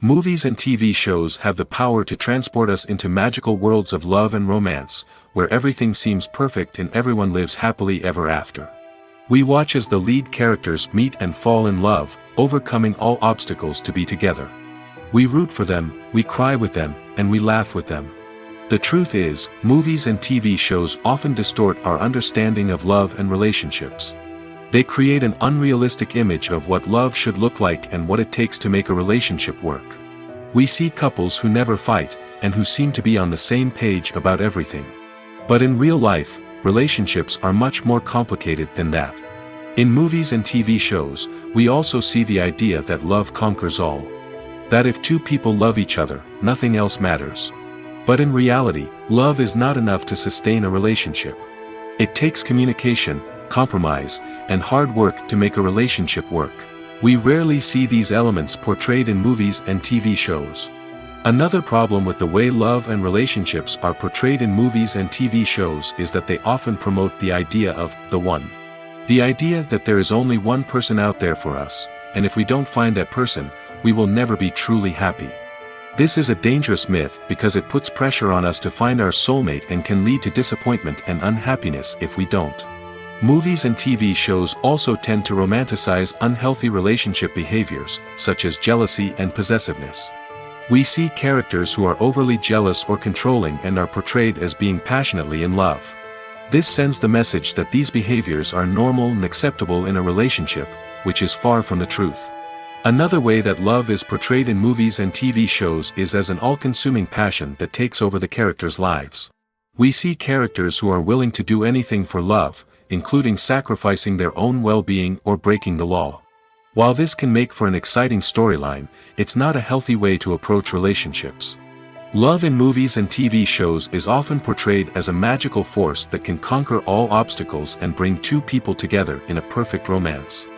A: Movies and TV shows have the power to transport us into magical worlds of love and romance, where everything seems perfect and everyone lives happily ever after. We watch as the lead characters meet and fall in love, overcoming all obstacles to be together. We root for them, we cry with them, and we laugh with them. The truth is, movies and TV shows often distort our understanding of love and relationships. They create an unrealistic image of what love should look like and what it takes to make a relationship work. We see couples who never fight, and who seem to be on the same page about everything. But in real life, relationships are much more complicated than that. In movies and TV shows, we also see the idea that love conquers all. That if two people love each other, nothing else matters. But in reality, love is not enough to sustain a relationship. It takes communication, compromise, and hard work to make a relationship work. We rarely see these elements portrayed in movies and TV shows. Another problem with the way love and relationships are portrayed in movies and TV shows is that they often promote the idea of the one. The idea that there is only one person out there for us, and if we don't find that person, we will never be truly happy. This is a dangerous myth because it puts pressure on us to find our soulmate and can lead to disappointment and unhappiness if we don't. Movies and TV shows also tend to romanticize unhealthy relationship behaviors, such as jealousy and possessiveness. We see characters who are overly jealous or controlling and are portrayed as being passionately in love. This sends the message that these behaviors are normal and acceptable in a relationship, which is far from the truth. Another way that love is portrayed in movies and TV shows is as an all-consuming passion that takes over the characters' lives. We see characters who are willing to do anything for love, including sacrificing their own well-being or breaking the law. While this can make for an exciting storyline, it's not a healthy way to approach relationships. Love in movies and TV shows is often portrayed as a magical force that can conquer all obstacles and bring two people together in a perfect romance.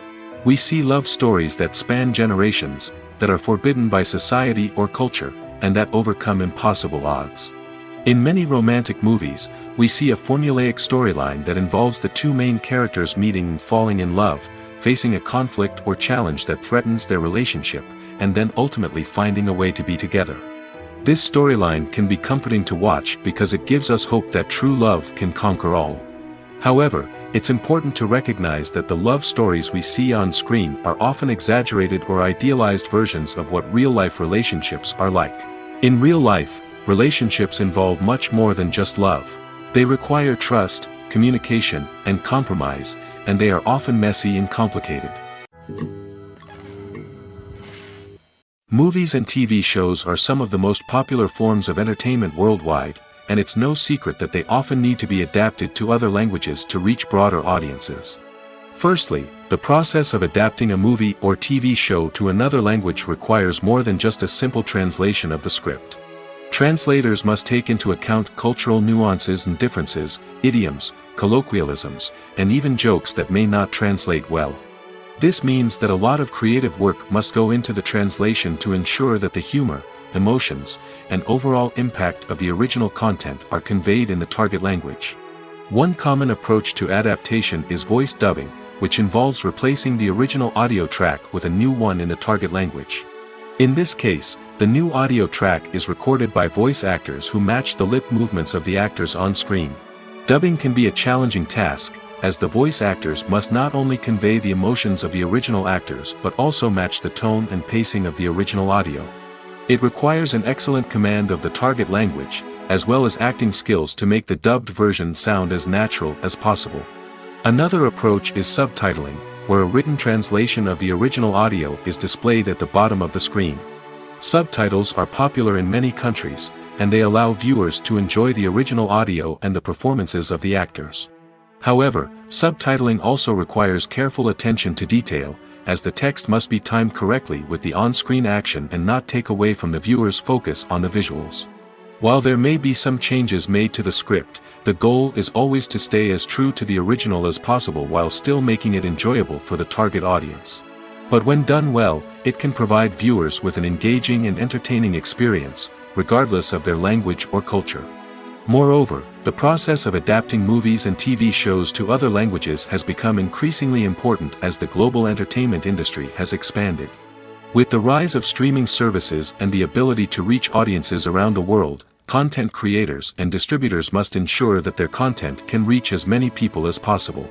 A: We see love stories that span generations, that are forbidden by society or culture, and that overcome impossible odds. In many romantic movies, we see a formulaic storyline that involves the two main characters meeting and falling in love, facing a conflict or challenge that threatens their relationship, and then ultimately finding a way to be together. This storyline can be comforting to watch because it gives us hope that true love can conquer all. However, it's important to recognize that the love stories we see on screen are often exaggerated or idealized versions of what real-life relationships are like. In real life, relationships involve much more than just love. They require trust, communication, and compromise, and they are often messy and complicated. Movies and TV shows are some of the most popular forms of entertainment worldwide, and it's no secret that they often need to be adapted to other languages to reach broader audiences. Firstly, the process of adapting a movie or TV show to another language requires more than just a simple translation of the script. Translators must take into account cultural nuances and differences, idioms, colloquialisms, and even jokes that may not translate well. This means that a lot of creative work must go into the translation to ensure that the humor, emotions, and overall impact of the original content are conveyed in the target language. One common approach to adaptation is voice dubbing, which involves replacing the original audio track with a new one in the target language. In this case, the new audio track is recorded by voice actors who match the lip movements of the actors on screen. Dubbing can be a challenging task, as the voice actors must not only convey the emotions of the original actors but also match the tone and pacing of the original audio. It requires an excellent command of the target language, as well as acting skills to make the dubbed version sound as natural as possible. Another approach is subtitling, where a written translation of the original audio is displayed at the bottom of the screen. Subtitles are popular in many countries, and they allow viewers to enjoy the original audio and the performances of the actors. However, subtitling also requires careful attention to detail, as the text must be timed correctly with the on-screen action and not take away from the viewer's focus on the visuals. While there may be some changes made to the script, the goal is always to stay as true to the original as possible while still making it enjoyable for the target audience. But when done well, it can provide viewers with an engaging and entertaining experience, regardless of their language or culture. Moreover, the process of adapting movies and TV shows to other languages has become increasingly important as the global entertainment industry has expanded. With the rise of streaming services and the ability to reach audiences around the world, content creators and distributors must ensure that their content can reach as many people as possible.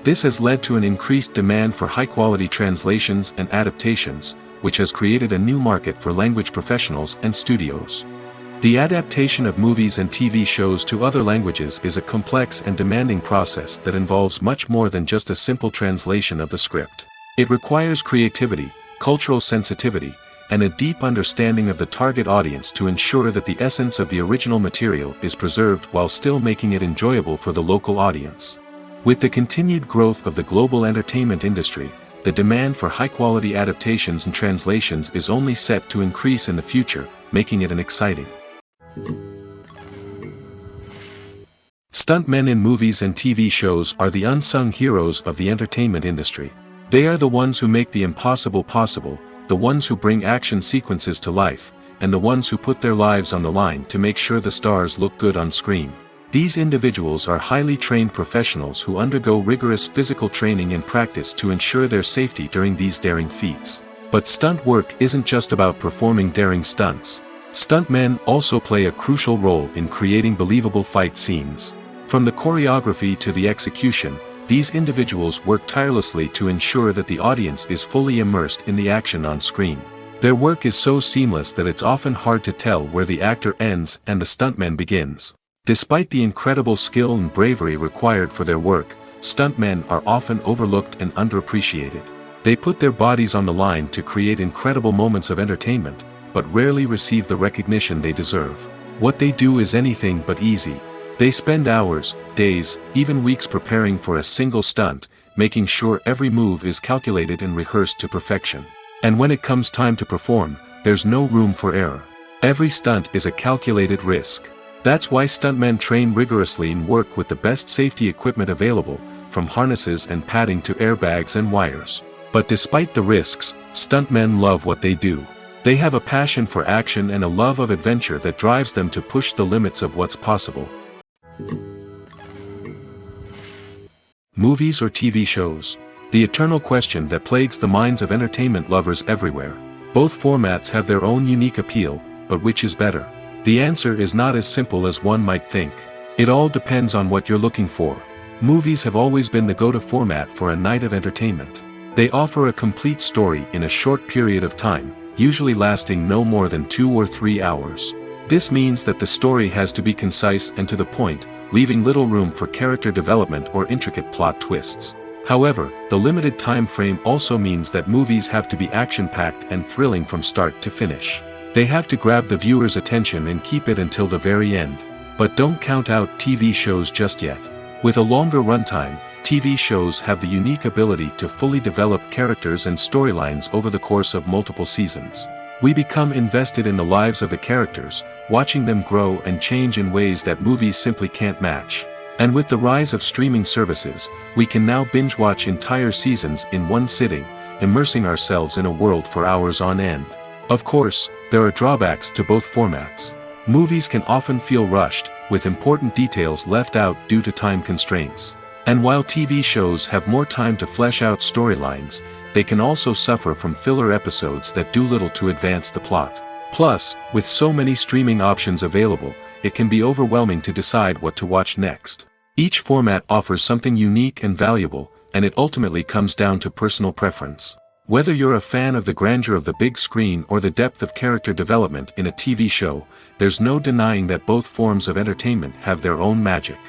A: This has led to an increased demand for high-quality translations and adaptations, which has created a new market for language professionals and studios. The adaptation of movies and TV shows to other languages is a complex and demanding process that involves much more than just a simple translation of the script. It requires creativity, cultural sensitivity, and a deep understanding of the target audience to ensure that the essence of the original material is preserved while still making it enjoyable for the local audience. With the continued growth of the global entertainment industry, the demand for high-quality adaptations and translations is only set to increase in the future, making it an exciting. Stuntmen in movies and TV shows are the unsung heroes of the entertainment industry. They are the ones who make the impossible possible, the ones who bring action sequences to life, and the ones who put their lives on the line to make sure the stars look good on screen. These individuals are highly trained professionals who undergo rigorous physical training and practice to ensure their safety during these daring feats. But stunt work isn't just about performing daring stunts. Stuntmen also play a crucial role in creating believable fight scenes. From the choreography to the execution, these individuals work tirelessly to ensure that the audience is fully immersed in the action on screen. Their work is so seamless that it's often hard to tell where the actor ends and the stuntman begins. Despite the incredible skill and bravery required for their work, stuntmen are often overlooked and underappreciated. They put their bodies on the line to create incredible moments of entertainment, but rarely receive the recognition they deserve. What they do is anything but easy. They spend hours, days, even weeks preparing for a single stunt, making sure every move is calculated and rehearsed to perfection. And when it comes time to perform, there's no room for error. Every stunt is a calculated risk. That's why stuntmen train rigorously and work with the best safety equipment available, from harnesses and padding to airbags and wires. But despite the risks, stuntmen love what they do. They have a passion for action and a love of adventure that drives them to push the limits of what's possible. Movies or TV shows? The eternal question that plagues the minds of entertainment lovers everywhere. Both formats have their own unique appeal, but which is better? The answer is not as simple as one might think. It all depends on what you're looking for. Movies have always been the go-to format for a night of entertainment. They offer a complete story in a short period of time, usually lasting no more than 2 or 3 hours. This means that the story has to be concise and to the point, leaving little room for character development or intricate plot twists. However, the limited time frame also means that movies have to be action-packed and thrilling from start to finish. They have to grab the viewer's attention and keep it until the very end. But don't count out TV shows just yet. With a longer runtime, TV shows have the unique ability to fully develop characters and storylines over the course of multiple seasons. We become invested in the lives of the characters, watching them grow and change in ways that movies simply can't match. And with the rise of streaming services, we can now binge-watch entire seasons in one sitting, immersing ourselves in a world for hours on end. Of course, there are drawbacks to both formats. Movies can often feel rushed, with important details left out due to time constraints. And while TV shows have more time to flesh out storylines, they can also suffer from filler episodes that do little to advance the plot. Plus, with so many streaming options available, it can be overwhelming to decide what to watch next. Each format offers something unique and valuable, and it ultimately comes down to personal preference. Whether you're a fan of the grandeur of the big screen or the depth of character development in a TV show, there's no denying that both forms of entertainment have their own magic.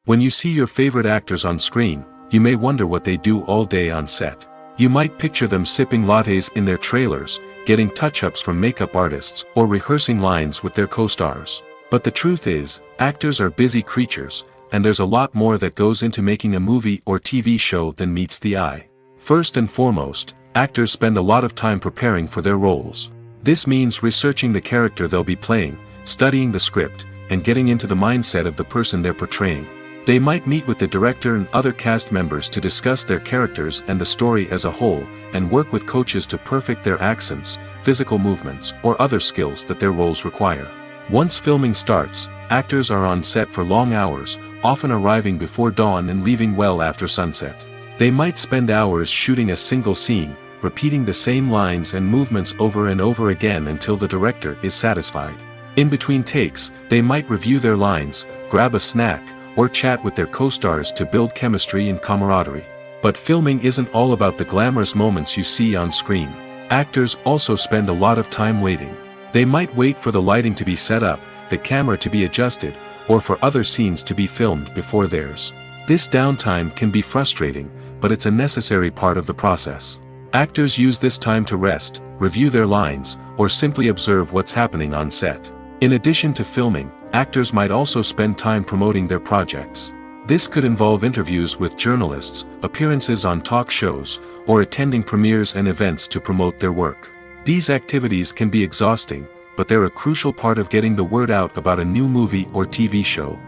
A: When you see your favorite actors on screen, you may wonder what they do all day on set. You might picture them sipping lattes in their trailers, getting touch-ups from makeup artists, or rehearsing lines with their co-stars. But the truth is, actors are busy creatures, and there's a lot more that goes into making a movie or TV show than meets the eye. First and foremost, actors spend a lot of time preparing for their roles. This means researching the character they'll be playing, studying the script, and getting into the mindset of the person they're portraying. They might meet with the director and other cast members to discuss their characters and the story as a whole, and work with coaches to perfect their accents, physical movements, or other skills that their roles require. Once filming starts, actors are on set for long hours, often arriving before dawn and leaving well after sunset. They might spend hours shooting a single scene, repeating the same lines and movements over and over again until the director is satisfied. In between takes, they might review their lines, grab a snack, or chat with their co-stars to build chemistry and camaraderie. But filming isn't all about the glamorous moments you see on screen. Actors also spend a lot of time waiting. They might wait for the lighting to be set up, the camera to be adjusted, or for other scenes to be filmed before theirs. This downtime can be frustrating, but it's a necessary part of the process. Actors use this time to rest, review their lines, or simply observe what's happening on set. In addition to filming, actors might also spend time promoting their projects. This could involve interviews with journalists, appearances on talk shows, or attending premieres and events to promote their work. These activities can be exhausting, but they're a crucial part of getting the word out about a new movie or TV show.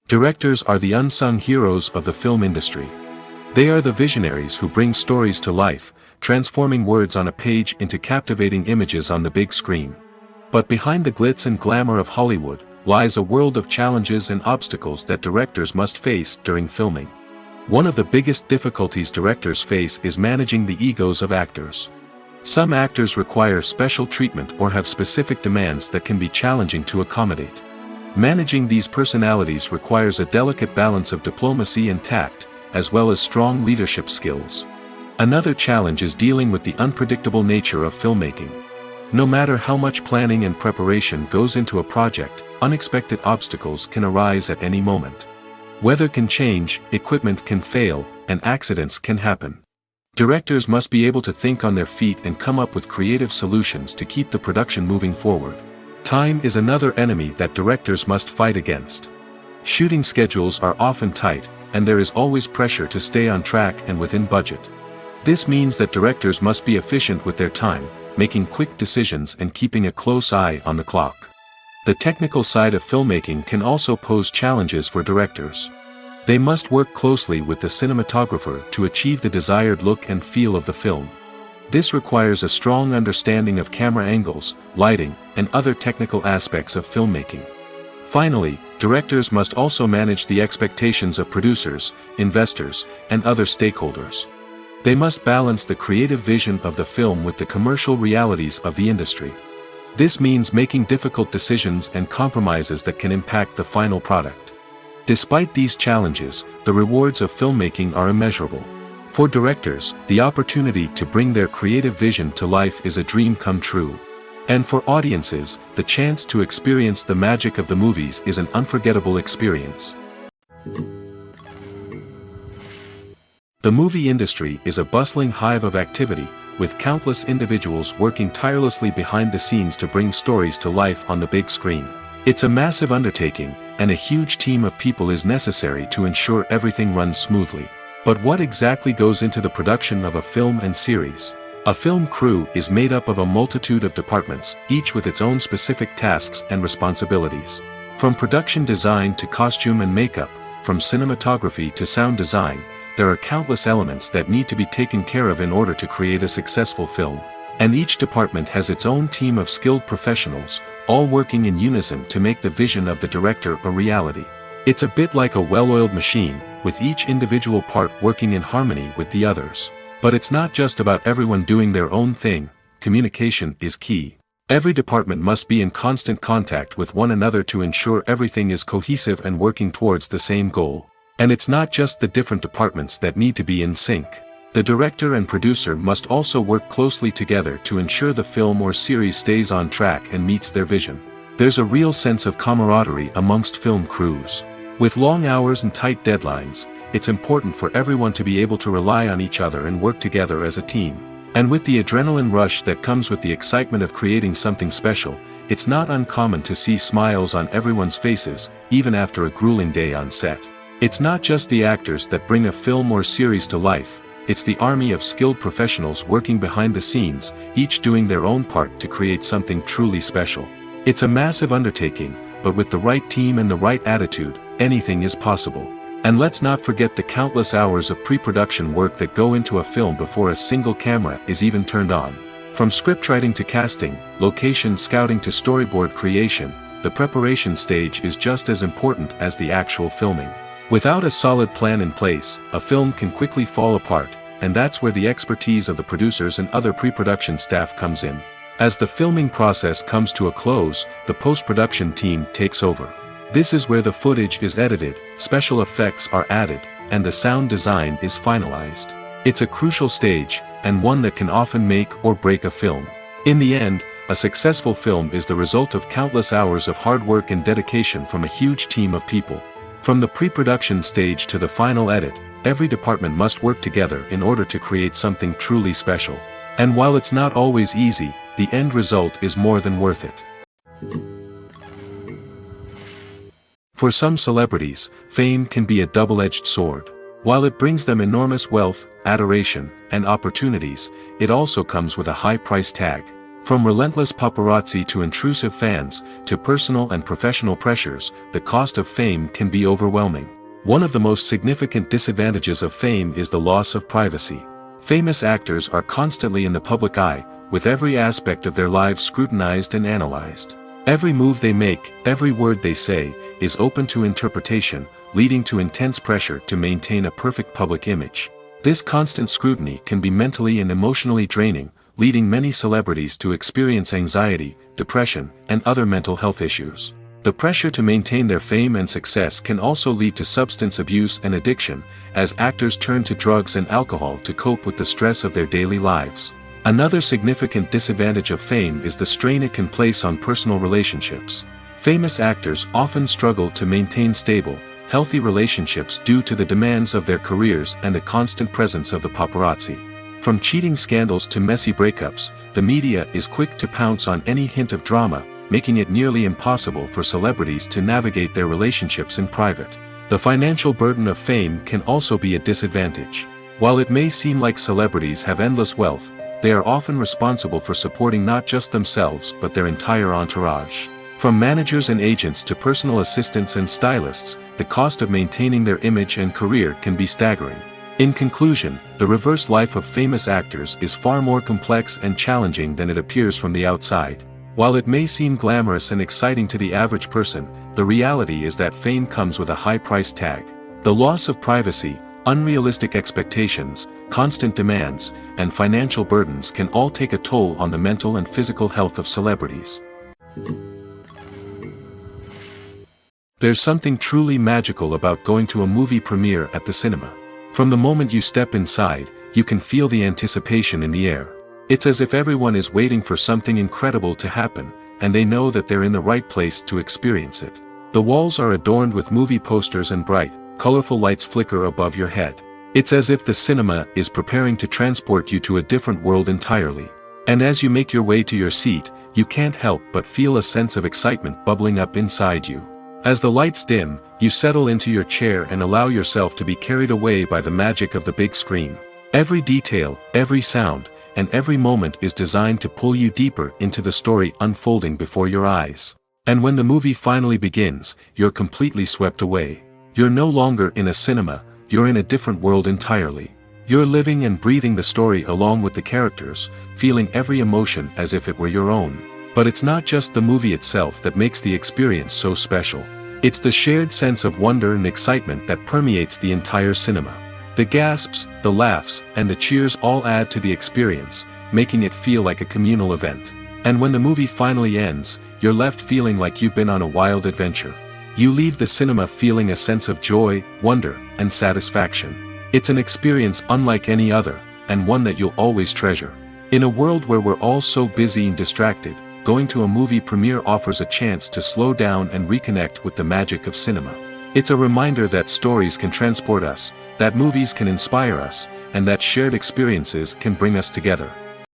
A: Directors are the unsung heroes of the film industry. They are the visionaries who bring stories to life, transforming words on a page into captivating images on the big screen. But behind the glitz and glamour of Hollywood, lies a world of challenges and obstacles that directors must face during filming. One of the biggest difficulties directors face is managing the egos of actors. Some actors require special treatment or have specific demands that can be challenging to accommodate. Managing these personalities requires a delicate balance of diplomacy and tact, as well as strong leadership skills. Another challenge is dealing with the unpredictable nature of filmmaking. No matter how much planning and preparation goes into a project, unexpected obstacles can arise at any moment. Weather can change, equipment can fail, and accidents can happen. Directors must be able to think on their feet and come up with creative solutions to keep the production moving forward. Time is another enemy that directors must fight against. Shooting schedules are often tight, and there is always pressure to stay on track and within budget. This means that directors must be efficient with their time, making quick decisions and keeping a close eye on the clock. The technical side of filmmaking can also pose challenges for directors. They must work closely with the cinematographer to achieve the desired look and feel of the film. This requires a strong understanding of camera angles, lighting, and other technical aspects of filmmaking. Finally, directors must also manage the expectations of producers, investors, and other stakeholders. They must balance the creative vision of the film with the commercial realities of the industry. This means making difficult decisions and compromises that can impact the final product. Despite these challenges, the rewards of filmmaking are immeasurable. For directors, the opportunity to bring their creative vision to life is a dream come true. And for audiences, the chance to experience the magic of the movies is an unforgettable experience. The movie industry is a bustling hive of activity, with countless individuals working tirelessly behind the scenes to bring stories to life on the big screen. It's a massive undertaking, and a huge team of people is necessary to ensure everything runs smoothly. But what exactly goes into the production of a film and series? A film crew is made up of a multitude of departments, each with its own specific tasks and responsibilities. From production design to costume and makeup, from cinematography to sound design, there are countless elements that need to be taken care of in order to create a successful film. And each department has its own team of skilled professionals, all working in unison to make the vision of the director a reality. It's a bit like a well-oiled machine, with each individual part working in harmony with the others. But it's not just about everyone doing their own thing. Communication is key. Every department must be in constant contact with one another to ensure everything is cohesive and working towards the same goal. And it's not just the different departments that need to be in sync. The director and producer must also work closely together to ensure the film or series stays on track and meets their vision. There's a real sense of camaraderie amongst film crews. With long hours and tight deadlines, it's important for everyone to be able to rely on each other and work together as a team. And with the adrenaline rush that comes with the excitement of creating something special, it's not uncommon to see smiles on everyone's faces, even after a grueling day on set. It's not just the actors that bring a film or series to life, it's the army of skilled professionals working behind the scenes, each doing their own part to create something truly special. It's a massive undertaking, but with the right team and the right attitude, anything is possible. And let's not forget the countless hours of pre-production work that go into a film before a single camera is even turned on. From scriptwriting to casting, location scouting to storyboard creation, the preparation stage is just as important as the actual filming. Without a solid plan in place, a film can quickly fall apart, and that's where the expertise of the producers and other pre-production staff comes in. As the filming process comes to a close, the post-production team takes over. This is where the footage is edited, special effects are added, and the sound design is finalized. It's a crucial stage, and one that can often make or break a film. In the end, a successful film is the result of countless hours of hard work and dedication from a huge team of people. From the pre-production stage to the final edit, every department must work together in order to create something truly special. And while it's not always easy, the end result is more than worth it. For some celebrities, fame can be a double-edged sword. While it brings them enormous wealth, adoration, and opportunities, it also comes with a high price tag. From relentless paparazzi to intrusive fans, to personal and professional pressures, the cost of fame can be overwhelming. One of the most significant disadvantages of fame is the loss of privacy. Famous actors are constantly in the public eye, with every aspect of their lives scrutinized and analyzed. Every move they make, every word they say, is open to interpretation, leading to intense pressure to maintain a perfect public image. This constant scrutiny can be mentally and emotionally draining, leading many celebrities to experience anxiety, depression, and other mental health issues. The pressure to maintain their fame and success can also lead to substance abuse and addiction, as actors turn to drugs and alcohol to cope with the stress of their daily lives. Another significant disadvantage of fame is the strain it can place on personal relationships. Famous actors often struggle to maintain stable, healthy relationships due to the demands of their careers and the constant presence of the paparazzi. From cheating scandals to messy breakups, the media is quick to pounce on any hint of drama, making it nearly impossible for celebrities to navigate their relationships in private. The financial burden of fame can also be a disadvantage. While it may seem like celebrities have endless wealth, they are often responsible for supporting not just themselves but their entire entourage. From managers and agents to personal assistants and stylists, the cost of maintaining their image and career can be staggering. In conclusion, the reverse life of famous actors is far more complex and challenging than it appears from the outside. While it may seem glamorous and exciting to the average person, the reality is that fame comes with a high price tag. The loss of privacy, unrealistic expectations, constant demands, and financial burdens can all take a toll on the mental and physical health of celebrities. There's something truly magical about going to a movie premiere at the cinema. From the moment you step inside, you can feel the anticipation in the air. It's as if everyone is waiting for something incredible to happen, and they know that they're in the right place to experience it. The walls are adorned with movie posters and bright, colorful lights flicker above your head. It's as if the cinema is preparing to transport you to a different world entirely. And as you make your way to your seat, you can't help but feel a sense of excitement bubbling up inside you. As the lights dim, you settle into your chair and allow yourself to be carried away by the magic of the big screen. Every detail, every sound, and every moment is designed to pull you deeper into the story unfolding before your eyes. And when the movie finally begins, you're completely swept away. You're no longer in a cinema, you're in a different world entirely. You're living and breathing the story along with the characters, feeling every emotion as if it were your own. But it's not just the movie itself that makes the experience so special. It's the shared sense of wonder and excitement that permeates the entire cinema. The gasps, the laughs, and the cheers all add to the experience, making it feel like a communal event. And when the movie finally ends, you're left feeling like you've been on a wild adventure. You leave the cinema feeling a sense of joy, wonder, and satisfaction. It's an experience unlike any other, and one that you'll always treasure. In a world where we're all so busy and distracted, going to a movie premiere offers a chance to slow down and reconnect with the magic of cinema. It's a reminder that stories can transport us, that movies can inspire us, and that shared experiences can bring us together.